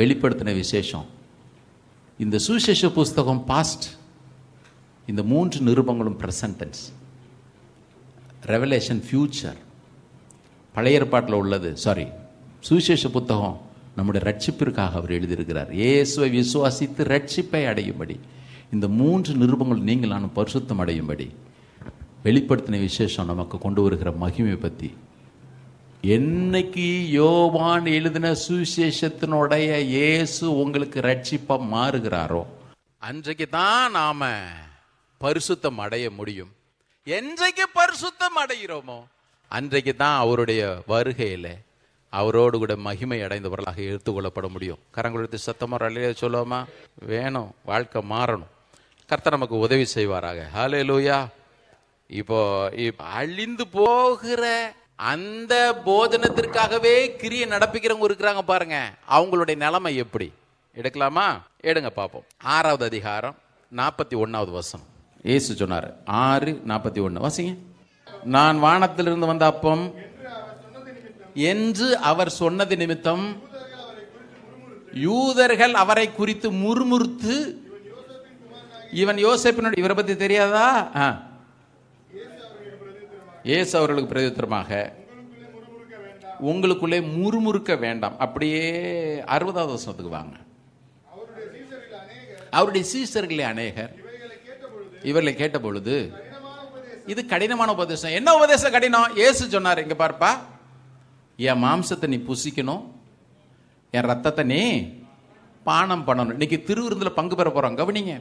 [SPEAKER 1] வெளிப்படுத்தின விசேஷம். இந்த சுவிசேஷ புஸ்தகம் பாஸ்ட், இந்த 3 நிருபங்களும் பிரசன்ட் டென்ஸ். Revelation future. பழைய ஏற்பாட்டில் உள்ளது, சுவிசேஷ புத்தகம் நம்முடைய ரட்சிப்பிற்காக அவர் எழுதியிருக்கிறார். இயேசுவை விசுவாசித்து ரட்சிப்பை அடையும்படி, இந்த 3 நிருபங்கள் நீங்கள் நான் பரிசுத்தம் அடையும்படி வெளிப்படுத்தின விசேஷம் நமக்கு கொண்டு வருகிற மகிமை பற்றி. என்னைக்கு யோவான் எழுதின சுவிசேஷத்தினுடைய இயேசு உங்களுக்கு ரட்சிப்பா மாறுகிறாரோ, அன்றைக்கு தான் நாம பரிசுத்தம் அடைய முடியும். என்றைக்கு பரிசுத்தம் அடைகிறோமோ அன்றைக்கு தான் அவருடைய வருகையில அவரோடு கூட மகிமை அடைந்தவர்களாக எடுத்துக்கொள்ளப்பட முடியும். கரங்குழுத்து சத்தமாக அல்லையா சொல்லுவோமா? வேணும், வாழ்க்கை மாறணும். கர்த்தர் நமக்கு உதவி செய்வாராக. ஹல்லேலூயா. இப்போ அழிந்து போகிற அந்த போஜனத்திற்காகவே கிரியை நடப்பிக்கிறவங்க இருக்கிறாங்க பாருங்க, அவங்களுடைய நிலைமை எப்படி? எடுக்கலாமா? எடுங்க பார்ப்போம். 6வது அதிகாரம் 41வது வசனம். இயேசு சொன்னார், 6:41 வாசிங்க. நான் வானத்திலிருந்து வந்த அப்பம் என்று அவர் சொன்னது நிமித்தம் யூதர்கள் அவரை குறித்து முறுமுறுத்து, இவன் யோசேப்பினுடைய, இவரை பத்தி தெரியாதா? இயேசு அவர்களுக்கு பிரதியுத்தரமாக, உங்களுக்குள்ளே முறுமுறுக்க வேண்டாம். அப்படியே 60வது வசனத்துக்கு வாங்க. அவருடைய சீஷர்களே அநேகர் இவர்களை கேட்ட பொழுது, இது கடினமான உபதேசம். என்ன உபதேசம் கடினம்? இயேசு சொன்னார், இங்க பார்ப்பா, என் மாம்சத்தை நீ புசிக்கணும், என் ரத்தத்தை நீ பானம் பண்ணணும். இன்னைக்கு திருவிருந்தில் பங்கு பெற போறோம். கவனிங்க,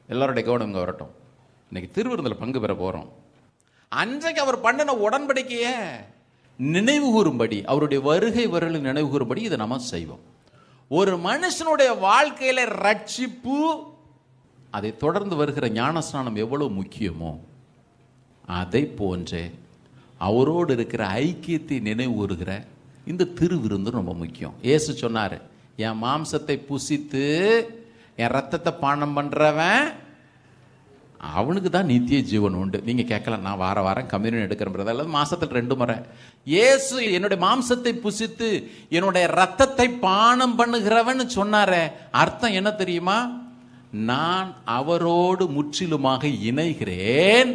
[SPEAKER 1] எல்லாருடைய கவனம் வரட்டும். இன்னைக்கு திருவிருந்தில் பங்கு பெற போறோம். அன்றைக்கு அவர் பண்ணின உடன்படிக்கைய நினைவு கூறும்படி, அவருடைய வருகை வரலை நினைவு கூறும்படி இதை நம்ம செய்வோம். ஒரு மனுஷனுடைய வாழ்க்கையில ரட்சிப்பு, அதை தொடர்ந்து வருகிற ஞானஸ்நானம் எவ்வளவு முக்கியமோ அதை போன்றே அவரோடு இருக்கிற ஐக்கியத்தை நினைவு கூறுகிற இந்த திருவிருந்து ரொம்ப முக்கியம். இயேசு சொன்னார், என் மாம்சத்தை புசித்து என் ரத்தத்தை பானம் பண்றவன் அவனுக்கு தான் நித்திய ஜீவன் உண்டு. நீங்க கேட்கலாம், நான் வார வாரம் கம்யூனியன் எடுக்கிறேன் அல்லது மாசத்துல 2 முறை. இயேசு என்னுடைய மாம்சத்தை புசித்து என்னுடைய ரத்தத்தை பானம் பண்ணுகிறவன் சொன்னாரே, அர்த்தம் என்ன தெரியுமா? நான் அவரோடு முற்றிலுமாக இணைகிறேன்,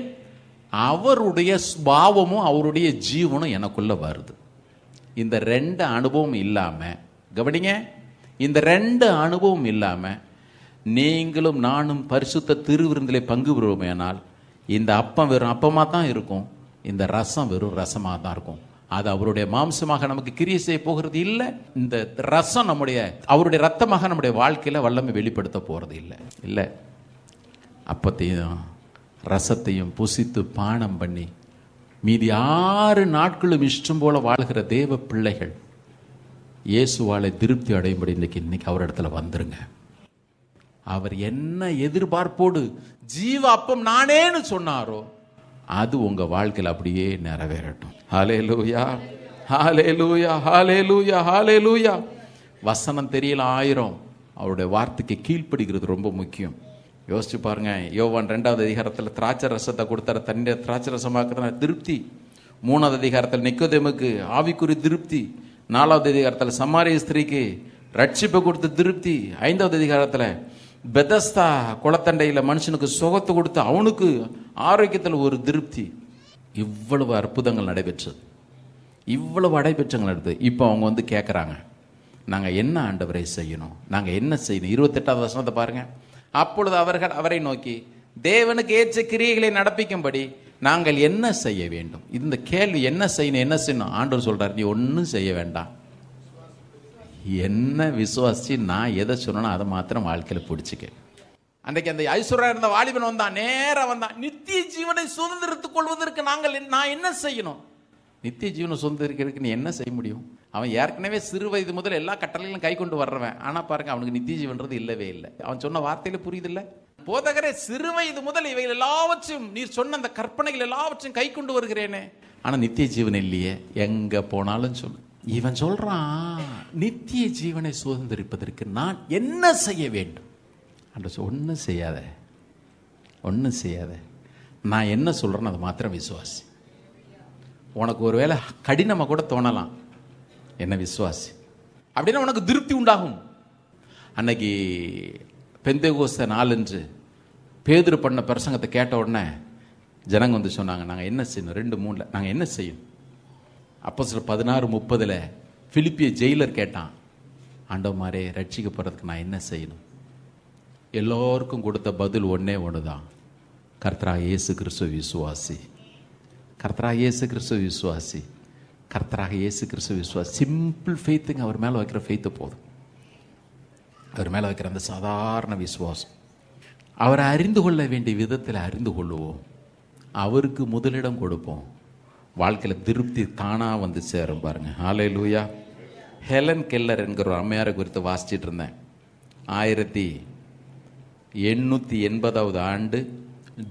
[SPEAKER 1] அவருடைய பாவமும் அவருடைய ஜீவனும் எனக்குள்ள வருது. இந்த 2 அனுபவம் இல்லாம, கவனிங்க, இந்த 2 அனுபவம் இல்லாம நீங்களும் நானும் பரிசுத்த திருவிருந்திலே பங்கு பெறுவோமேனால் இந்த அப்பம் வெறும் அப்பமா தான் இருக்கும், இந்த ரசம் வெறும் ரசமா தான் இருக்கும். அது அவருடைய மாம்சமாக நமக்கு கிரியை செய்ய போகிறது இல்லை. இந்த ரசம் அவருடைய ரத்தமாக நம்முடைய வாழ்க்கையில வல்லமை வெளிப்படுத்த போறது இல்லை. இல்லை, அப்பத்தையும் ரசத்தையும் புசித்து பானம் பண்ணி மீதி 6 நாட்களும் இஷ்டம் போல வாழ்கிற தேவ பிள்ளைகள் இயேசுவாலை திருப்தி அடையும்படி இன்னைக்கு அவர் இடத்துல வந்துருங்க. அவர் என்ன எதிர்பார்ப்போடு ஜீவ அப்பம் நானேன்னு சொன்னாரோ அது உங்க வாழ்க்கையில் அப்படியே நிறைவேறட்டும். ஹல்லேலூயா, ஹல்லேலூயா, ஹல்லேலூயா, ஹல்லேலூயா. வசனம் தெரியல 1000, அவருடைய வார்த்தைக்கு கீழ்ப்படுகிறது ரொம்ப முக்கியம். யோசிச்சு பாருங்க, யோவான் 2வது அதிகாரத்தில் திராட்சை ரசத்தை கொடுத்தாரு, தண்ணீரை திராட்சை ரசமாக்குற திருப்தி. 3வது அதிகாரத்தில் நிக்கோதேமுக்கு ஆவிக்குரிய திருப்தி. 4வது அதிகாரத்தில் சமாரிய ஸ்திரீக்கு ரட்சிப்பை கொடுத்த திருப்தி. 5வது அதிகாரத்தில் பெதஸ்தா குளத்தண்டையில் மனுஷனுக்கு சுகத்தை கொடுத்து அவனுக்கு ஆரோக்கியத்தில் ஒரு திருப்தி. இவ்வளவு அற்புதங்கள் நடைபெற்றது, இவ்வளவு அடைபெற்றங்கள் நடந்தது. இப்போ அவங்க வந்து கேட்குறாங்க, நாங்கள் என்ன ஆண்டவரை செய்யணும், நாங்கள் என்ன செய்யணும்? 28வது வசனத்தை பாருங்க. அப்பொழுது அவர்கள் அவரை நோக்கி, தேவனுக்கு ஏற்ற கிரியைகளை நடப்பிக்கும்படி நாங்கள் என்ன செய்ய வேண்டும்? இந்த கேள்வி, என்ன செய்யணும்? ஆண்டவர் சொல்றார், நீ ஒன்றும் செய்ய வேண்டாம், என்ன விசுவாசி நான் எதை சொன்னா அதை மாத்திரம் வாழ்க்கையில் பிடிச்சிக்க. அன்றைக்கு அந்த ஐஸ்வர்யா இருந்த வாலிபன் வந்தான், நேரம் வந்தான், நித்திய ஜீவனை சுதந்திரத்துக் கொள்வதற்கு நான் என்ன செய்யணும்? நித்திய ஜீவனை சுதந்திரிக்கிறதுக்கு நீ என்ன செய்ய முடியும்? அவன் ஏற்கனவே சிறு வயது முதல் எல்லா கட்டளைகளும் கை கொண்டு வர்றவன். ஆனா பாருங்க, அவனுக்கு நித்திய ஜீவன்றது இல்லவே இல்லை. அவன் சொன்ன வார்த்தையில புரியுது இல்ல? போதகரே, சிறு வயது முதல் இவைகள் எல்லாவற்றையும் நீர் சொன்ன அந்த கற்பனைகள் எல்லாவற்றையும் கை கொண்டு வருகிறேனே, ஆனா நித்திய ஜீவன் இல்லையே. எங்க போனாலும் சொல்லு. இவன் சொல்றான், நித்திய ஜீவனை சுதந்திரிப்பதற்கு நான் என்ன செய்ய வேண்டும்? ஒன்றும் செய்யாத, ஒன்றும் செய்யாத, நான் என்ன சொல்றேன்னு அதை மாத்திரம் விசுவாசி. உனக்கு ஒருவேளை கடினமாக கூட தோணலாம், என்ன விசுவாசி, அப்படின்னா உனக்கு திருப்தி உண்டாகும். அன்னைக்கு பெந்தேகோஸ்தே நாளன்று பேதுரு பண்ண பிரசங்கத்தை கேட்ட உடனே ஜனங்க வந்து சொன்னாங்க, நாங்கள் என்ன செய்யணும்? 2:3 நாங்கள் என்ன செய்யணும்? அப்போஸ்தலர் 16:30 பிலிப்பிய ஜெயிலர் கேட்டான், ஆண்டவரே, ரட்சிக்கப்படுறதுக்கு நான் என்ன செய்யணும்? எல்லோருக்கும் கொடுத்த பதில் ஒன்னே ஒண்ணுதான், கர்த்தராகிய இயேசு கிறிஸ்துவை விசுவாசி, கர்த்தராகிய இயேசு கிறிஸ்துவை விசுவாசி, கர்த்தராகிய இயேசு கிறிஸ்துவை விசுவாசி. சிம்பிள் ஃபெய்த்துங்க. அவர் மேலே வைக்கிற ஃபெய்த்து போதும். அவர் மேலே வைக்கிற அந்த சாதாரண விசுவாசம். அவரை அறிந்து கொள்ள வேண்டிய விதத்தில் அறிந்து கொள்ளுவோம், அவருக்கு முதலிடம் கொடுப்போம், வாழ்க்கையில் திருப்தி தானா வந்து சேரும். பாருங்க, ஹல்லேலூயா. ஹெலன் கெல்லர் என்கிற ஒரு அம்மையாரை குறித்து வாசிச்சிட்டு இருந்தேன். 1880வது ஆண்டு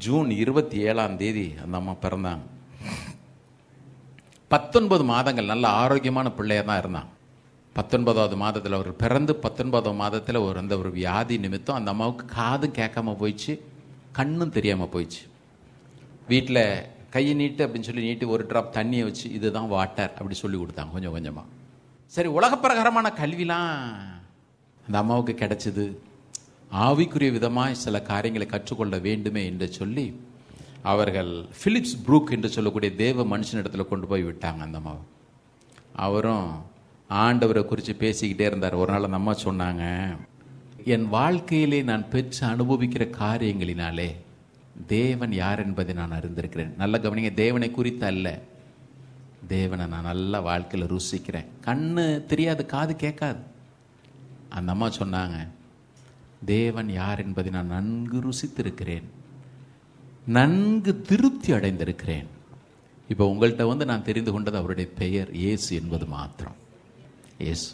[SPEAKER 1] ஜூன் 27ஆம் தேதி அந்த அம்மா பிறந்தாங்க. 19 மாதங்கள் நல்ல ஆரோக்கியமான பிள்ளையா தான் இருந்தான். 19வது மாதத்தில் அவர் பிறந்து 19வது மாதத்தில் ஒரு வியாதி நிமித்தம் அந்த அம்மாவுக்கு காதும் கேட்காம போயிடுச்சு, கண்ணும் தெரியாமல் போயிடுச்சு. வீட்டில் கையை நீட்டு அப்படின்னு சொல்லி நீட்டி ஒரு ட்ராப் தண்ணியை வச்சு இதுதான் வாட்டர் அப்படி சொல்லி கொடுத்தாங்க கொஞ்சம் கொஞ்சமாக. சரி, உலக பிரகாரமான கல்விலாம் அந்த அம்மாவுக்கு கிடைச்சிது. ஆவிக்குரிய விதமாக சில காரியங்களை கற்றுக்கொள்ள வேண்டுமே என்று சொல்லி அவர்கள் பிலிப்ஸ் ப்ரூக் என்று சொல்லக்கூடிய தேவ மனுஷனிடத்துல கொண்டு போய் விட்டாங்க அந்த அம்மாவை. அவரும் ஆண்டவரை குறித்து பேசிக்கிட்டே இருந்தார். ஒரு நாள் அந்த அம்மா சொன்னாங்க, என் வாழ்க்கையிலே நான் பெற்று அனுபவிக்கிற காரியங்களினாலே தேவன் யார் என்பதை நான் அறிந்திருக்கிறேன். நல்ல கவனிங்க, தேவனை குறித்து அல்ல, தேவனை நான் நல்ல வாழ்க்கையில் ருசிக்கிறேன். கண்ணு தெரியாது, காது கேட்காது. அந்த அம்மா சொன்னாங்க, தேவன் யார் என்பதை நான் நன்கு ருசித்திருக்கிறேன், நன்கு திருப்தி அடைந்திருக்கிறேன். இப்போ உங்கள்கிட்ட நான் தெரிந்து கொண்டது அவருடைய பெயர் இயேசு என்பது மாத்திரம். இயேசு,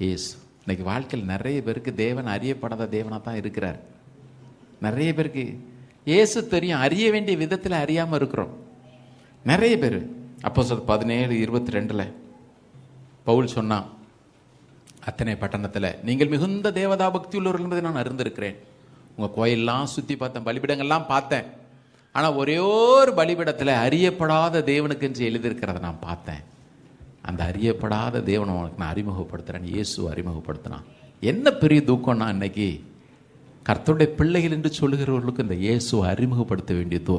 [SPEAKER 1] இயேசு. இன்னைக்கு வாழ்க்கையில் நிறைய பேருக்கு தேவன் அறியப்படாத தேவனாக தான் இருக்கிறார். நிறைய பேருக்கு இயேசு தெரியும், அறிய வேண்டிய விதத்தில் அறியாமல் இருக்கிறோம் நிறைய பேர். அப்போஸ்தலர் 17:22 பவுல் சொன்னான், அத்தனை பட்டணத்தில் நீங்கள் மிகுந்த தேவதா பக்தி உள்ளவர்கள் என்பதை நான் அறிந்திருக்கிறேன். உங்கள் கோயிலெலாம் சுற்றி பார்த்தேன், பலிபிடங்கள்லாம் பார்த்தேன். ஆனால் ஒரே ஒரு பலிபிடத்தில் அறியப்படாத தேவனுக்கென்று எழுதியிருக்கிறத நான் பார்த்தேன். அந்த அறியப்படாத தேவனை உனக்கு நான் அறிமுகப்படுத்துகிறேன். இயேசு அறிமுகப்படுத்தினான். என்ன பெரிய தூக்கம்னா, இன்னைக்கு கர்த்தருடைய பிள்ளைகள் என்று சொல்லுகிறவர்களுக்கு இந்த இயேசுவை அறிமுகப்படுத்த வேண்டியது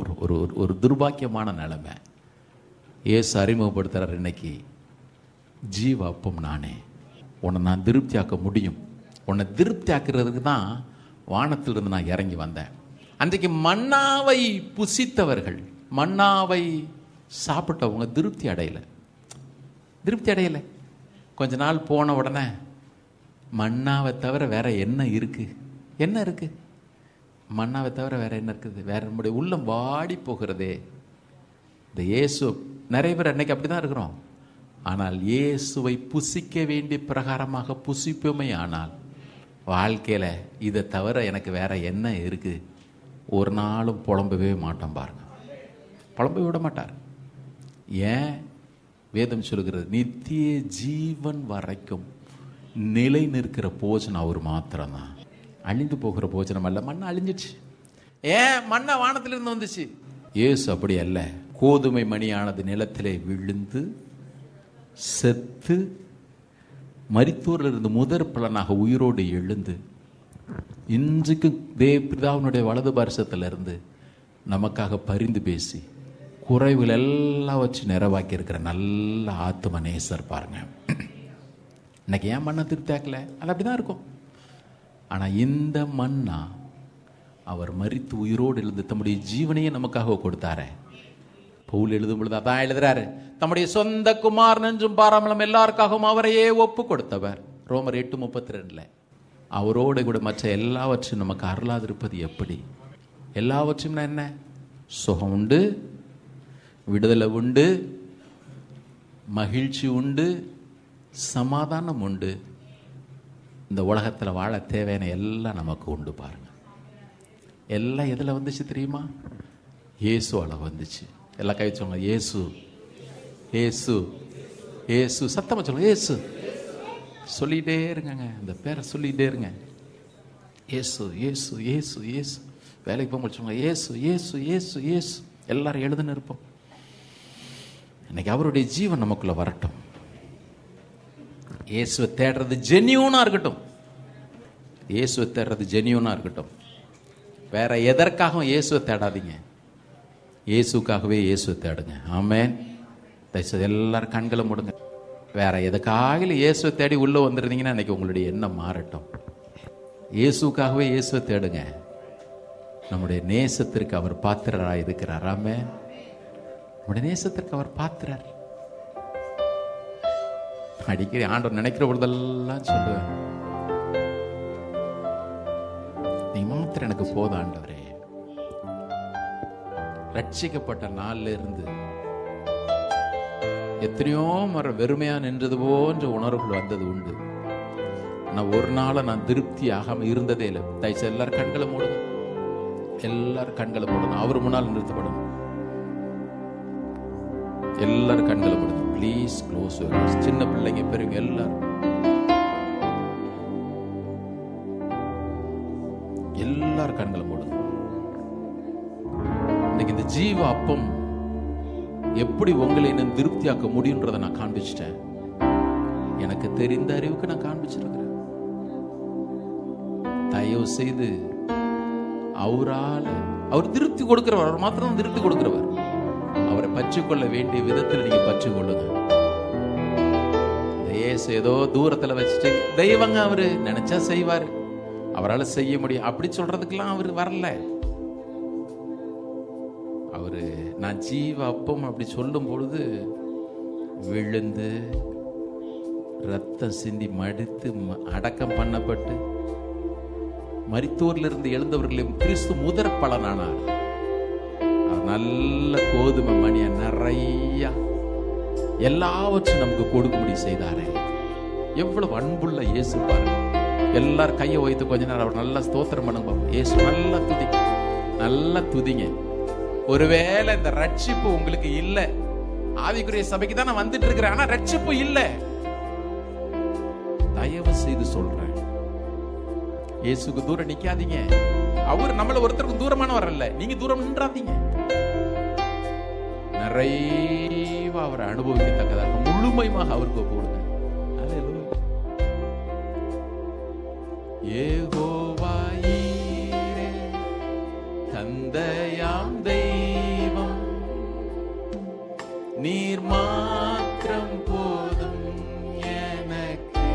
[SPEAKER 1] ஒரு துர்பாக்கியமான நிலைமை. இயேசு அறிமுகப்படுத்துகிறார். இன்னைக்கு ஜீவ அப்பம் நானே, உன்னை நான் திருப்தியாக்க முடியும். உன்னை திருப்தியாக்குறதுக்கு தான் வானத்திலிருந்து நான் இறங்கி வந்தேன். அன்றைக்கு மன்னாவை புசித்தவர்கள், மன்னாவை சாப்பிட்டவங்க திருப்தி அடையலை. கொஞ்ச நாள் போன உடனே மன்னாவை தவிர வேற என்ன இருக்கு? மன்னாவை தவிர வேற என்ன இருக்குது? வேற நம்முடைய உள்ளம் வாடி போகிறதே. இந்த இயேசு, நிறைய பேர் அன்னைக்கு அப்படிதான் இருக்கிறோம். ஆனால் இயேசுவை புசிக்க வேண்டிய பிரகாரமாக புசிப்போமே ஆனால் வாழ்க்கையில் இதை தவிர எனக்கு வேற என்ன இருக்கு? ஒரு நாளும் புலம்பவே மாட்டோம். பாருங்க, புலம்ப விட மாட்டார். ஏன்? வேதம் சொல்லுகிறது, நித்திய ஜீவன் வரைக்கும் நிலை நிற்கிற போஜனம் அவர் மாத்திரம்தான். அழிந்து போகிற போஜனம் அல்ல. மண்ணை அழிஞ்சிடுச்சு. ஏன்? மண்ணை வானத்திலிருந்து வந்துச்சு. இயேசு அப்படி அல்ல. கோதுமை மணியானது நிலத்திலே விழுந்து செத்து மரித்தோரில் இருந்து முதற் பலனாக உயிரோடு எழுந்து இன்றைக்கு பிதாவினுடைய வலது பார்சத்தில் இருந்து நமக்காக பரிந்து பேசி குறைவுகள் எல்லாம் வச்சு நிறைவாக்கி இருக்கிற நல்ல ஆத்தும நேசர். பாருங்க, இன்னைக்கு ஏன் மண்ணை திருப்தியாக்கல? அது அப்படிதான் இருக்கும். ஆனால் இந்த மண்ணா அவர் மரித்து உயிரோடு எழுந்து தம்முடைய ஜீவனையே நமக்காக கொடுத்தாரே. பவுல் எழுதும் பொழுது அதான் எழுதுறாரு, தம்முடைய சொந்த குமாரன் என்றும் பாராமலும் எல்லாருக்காகவும் அவரையே ஒப்பு கொடுத்தவர். ரோமர் 8:32 அவரோடு கூட மற்ற எல்லாவற்றையும் நமக்கு அருளாதிருப்பது எப்படி? எல்லாவற்றையும் என்ன? சுகம் உண்டு, விடுதலை உண்டு, மகிழ்ச்சி உண்டு, சமாதானம் உண்டு. இந்த உலகத்தில் வாழ தேவையான எல்லாம் நமக்கு உண்டு. பாருங்க, எல்லாம் எதில் வந்துச்சு தெரியுமா? இயேசுவால் வந்துச்சு. எல்லாம் கை சொல்லுங்க, இயேசு, இயேசு, இயேசு. சத்தமாக சொல்லுங்க, இயேசு. சொல்லிகிட்டே இருங்க, இந்த பேரை சொல்லிகிட்டே இருங்க. இயேசு, இயேசு, இயேசு, இயேசு. வேலைக்கு போக முடிச்சுங்க, இயேசு, இயேசு, இயேசு, இயேசு. எல்லாரும் எழுதுன்னு இருப்போம். இன்னைக்கு அவருடைய ஜீவன் நமக்குள்ள வரட்டும். இயேசுவை தேடுறது ஜென்யூனா இருக்கட்டும். இயேசுவை தேடுறது ஜென்யூனா இருக்கட்டும். வேற எதற்காகவும் இயேசுவை தேடாதீங்க. இயேசுக்காகவே இயேசுவை தேடுங்க. ஆமென். எல்லாரும் கண்களை மூடுங்க. வேற எதுக்காக இயேசுவை தேடி உள்ள வந்துருந்தீங்கன்னா இன்னைக்கு உங்களுடைய எண்ணம் மாறட்டும். இயேசுக்காகவே இயேசுவை தேடுங்க. நம்முடைய நேசத்திற்கு அவர் பாத்திரராக இருக்கிறார். ஆமென். நம்முடைய நேசத்திற்கு அவர் பாத்திரர். அடிக்கடி ஆண்டவர் நினைக்கிற பொழுதெல்லாம் சொல்லுவேன், நீ மாத்திரம் எனக்கு போதும் ஆண்டவரே. ரட்சிக்கப்பட்ட நாள்ல இருந்து எத்தனையோ முறை வெறுமையா நின்றது போன்ற உணர்வுகள் வந்தது உண்டு. நான் ஒரு நாள நான் திருப்தி ஆகாம இருந்ததே இல்லை. தயவுசெய்து எல்லாரும் கண்களை மூடுங்க. எல்லாரும் கண்களை மூடுங்க. அவர் முன்னால் நிறுத்தப்படும். எல்லாரும் கண்களை மூடுங்க. Please close your eyes. சின்ன பிள்ளைங்க, பெரியவங்க எல்லாரும் கண்களை மூடுங்க. இன்னைக்கு இந்த ஜீவ அப்பம் எப்படி உங்களை நான் திருப்தியாக்க முடியுன்றதை நான் காண்பிச்சிட்டேன். எனக்கு தெரிந்த அறிவுக்கு நான் காண்பிச்சிருக்கிறேன். தயவு செய்து அவர் திருப்தி கொடுக்கிறவர். அவர் மாத்திரம் திருப்தி கொடுக்கிறவர். அவரை பற்றிக்கொள்ள வேண்டிய விதத்தில் நீங்க பற்றிக்கொள்ளுங்க. இயேசு ஏதோ தூரத்துல வச்சுட்டு தெய்வங்க அவரு நினைச்சா செய்வாரு, அவரால் செய்ய முடியும் அப்படி சொல்றதுக்கெல்லாம் அவர் வரல. அவரு நான் ஜீவ அப்பம் அப்படி சொல்லும் பொழுது விழுந்து ரத்தம் சிந்தி மடித்து அடக்கம் பண்ணப்பட்டு மரித்தோரிலிருந்து எழுந்தவர்களையும் கிறிஸ்து முதற் பலனானார். நல்ல கோதுமை மணிய நிறைய எல்லாவற்றும் நமக்கு கொடுக்கும்படி செய்தாரே. எவ்வளவு அன்புள்ள இயேசு பாருங்க. எல்லாரும் கையை வைத்து கொஞ்ச நேரம் அவர் நல்லா ஸ்தோத்திரம் பண்ணுங்க. இயேசு நல்லா துதிங்க, நல்லா துதிங்க. ஒருவேளை இந்த ரட்சிப்பு உங்களுக்கு இல்ல, ஆவிக்குரிய சபைக்கு தான் நான் வந்துட்டு இருக்கிறேன், ஆனா ரட்சிப்பு இல்ல, தயவு செய்து சொல்றேன், இயேசுக்கு தூரம் நிக்காதீங்க. அவர் நம்மள ஒருத்தருக்கு தூரமானவர் அல்ல, நீங்க தூரம் நின்றாதீங்க. நிறைவா அவரை அனுபவிக்கத்தக்கதாக முழுமையாக அவருக்கு ஒப்புக்கொடுங்க. யெகோவா ஈரே, தந்தையாம் தெய்வம், நீர் மாத்திரம் போதும் எனக்கு.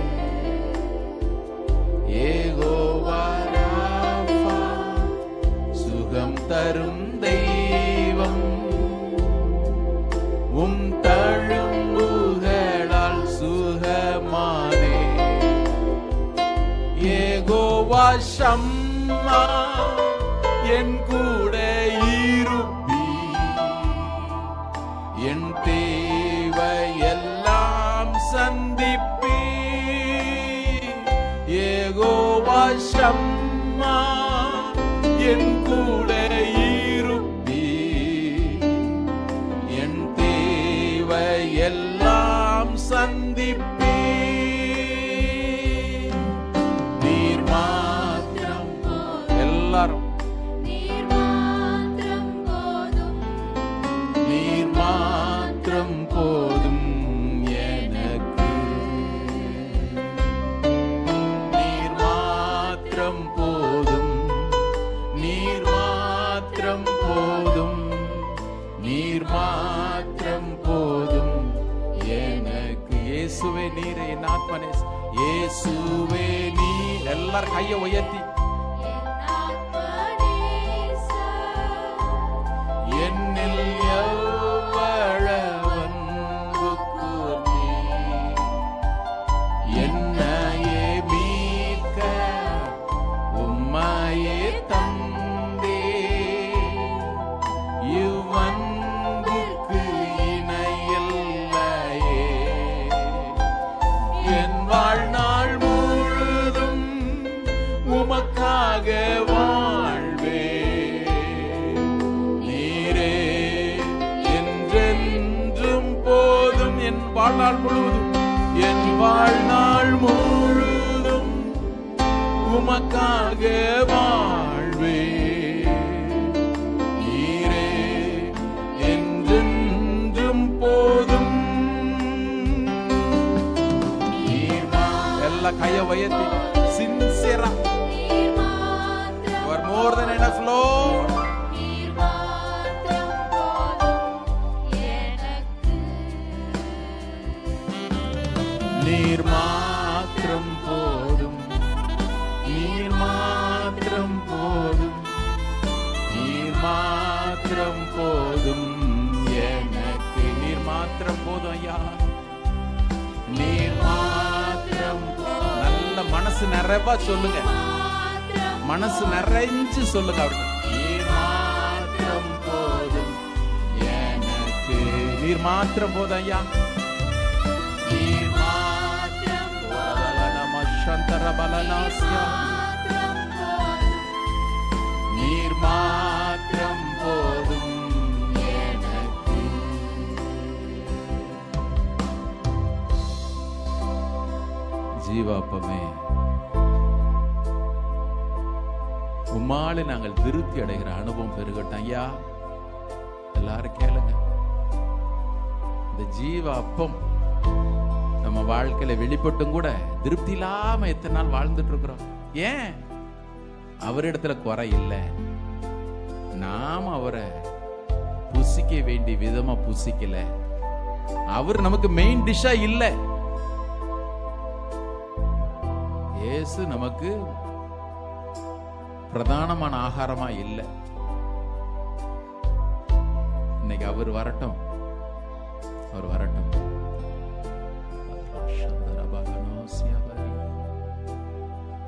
[SPEAKER 1] யெகோவா ராஃபா, சுகம் தரும் தெய்வம், உம் தழும்புகளால் சுகமானே. யெகோவா ஷம்மா, என் கூட இருப்பி, என் தேவையெல்லாம் சந்திப்பி. யெகோவா ஷம்மா, என் கூட இருப்பி, என் தேவையெல்லாம் சந்திப்பி. நீர் மாத்திரம், எல்லாரும் நீர் மாத்திரம் போதும் எனக்கு. நீர் மாத்திரம் போதும், நீர் மாத்திரம் போதும், நீர் மாத்திரம் போதும் எனக்கு. இயேசுவே நீரே என் ஆத்மனே, இயேசுவே நீ. எல்லாரும் கையை உயர்த்தி என்னில் எவ்வளவன்பு கூர்ந்தீ, என்னையே மீட்க உம்மையே தந்தே. இவ்வன்புக்கு இணையில்லையே. என் வாழ்நாள் முழுதும் உமக்காக வாழ்வே. நீரே என்றென்றும் போதும். என் வாழ்நாள் முழுவதும், என் வாழ்நாள் முழுதும் உமக்காக வாழ்வே. நீரே என்றென்றும் போதும். எல்லா கைய உயர்த்தி சின்சியரா, you are more than enough Lord. நீர் மாத்திரம் போதும், நீர் மாத்திரம் போதும், நீர் மாத்திரம் போதும் எனக்கு. நீர் மாத்திரம் போதும் ஐயா, நீர் மாத்திரம். நல்ல மனசு நிறைவா சொல்லுங்க, மனசு நிறைஞ்சு சொல்லுங்க அவருக்கு. நீர் மாத்திரம் போதும் எனக்கு. நீர் மாத்திரம் போதும் ஐயா, நீர் மாத்திரம் போதும். சந்தர பலனாஸ்யா, நீர் மாத்திரம் போதும் எனக்கு. ஜீவாப்பமே, உம்மாலே நாங்கள் திருப்தி அடைகிற அனுபவம் பெருகட்டும் ஐயா. எல்லாரும் கேளுங்க. இந்த ஜீவ அப்பம் நம்ம வாழ்க்கையில வெளிப்பட்டும் கூட திருப்தி இல்லாம எத்தனை நாள் வாழ்ந்துட்டு இருக்கிறோம். ஏன்? அவரிடத்துல குறை இல்லை, நாம அவரை புசிக்க வேண்டிய விதமா புசிக்கல. அவர் நமக்கு மெயின் டிஷ்ஷா இல்ல. இயேசு நமக்கு பிரதானமான ஆகாரமா இல்லை. அவர் வரட்டும், அவர் வரட்டும்.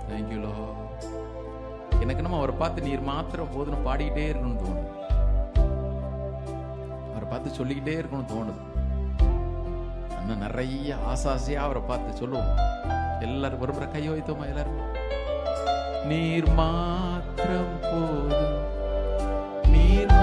[SPEAKER 1] Thank you Lord. எனக்கு நம்ம அவரை பார்த்து நீர் மாத்திரம் போதுன்னு பாடிக்கிட்டே இருக்கணும்னு தோணுது. அவரை பார்த்து சொல்லிக்கிட்டே இருக்கணும்னு தோணுது. இன்னும் நிறைய ஆசாசியா அவரை பார்த்து சொல்லுவோம். எல்லாரும் ஒரு முறை கையை வைத்தோமா? எல்லாரும் நீர் மாத்திரம் போதும், நீர்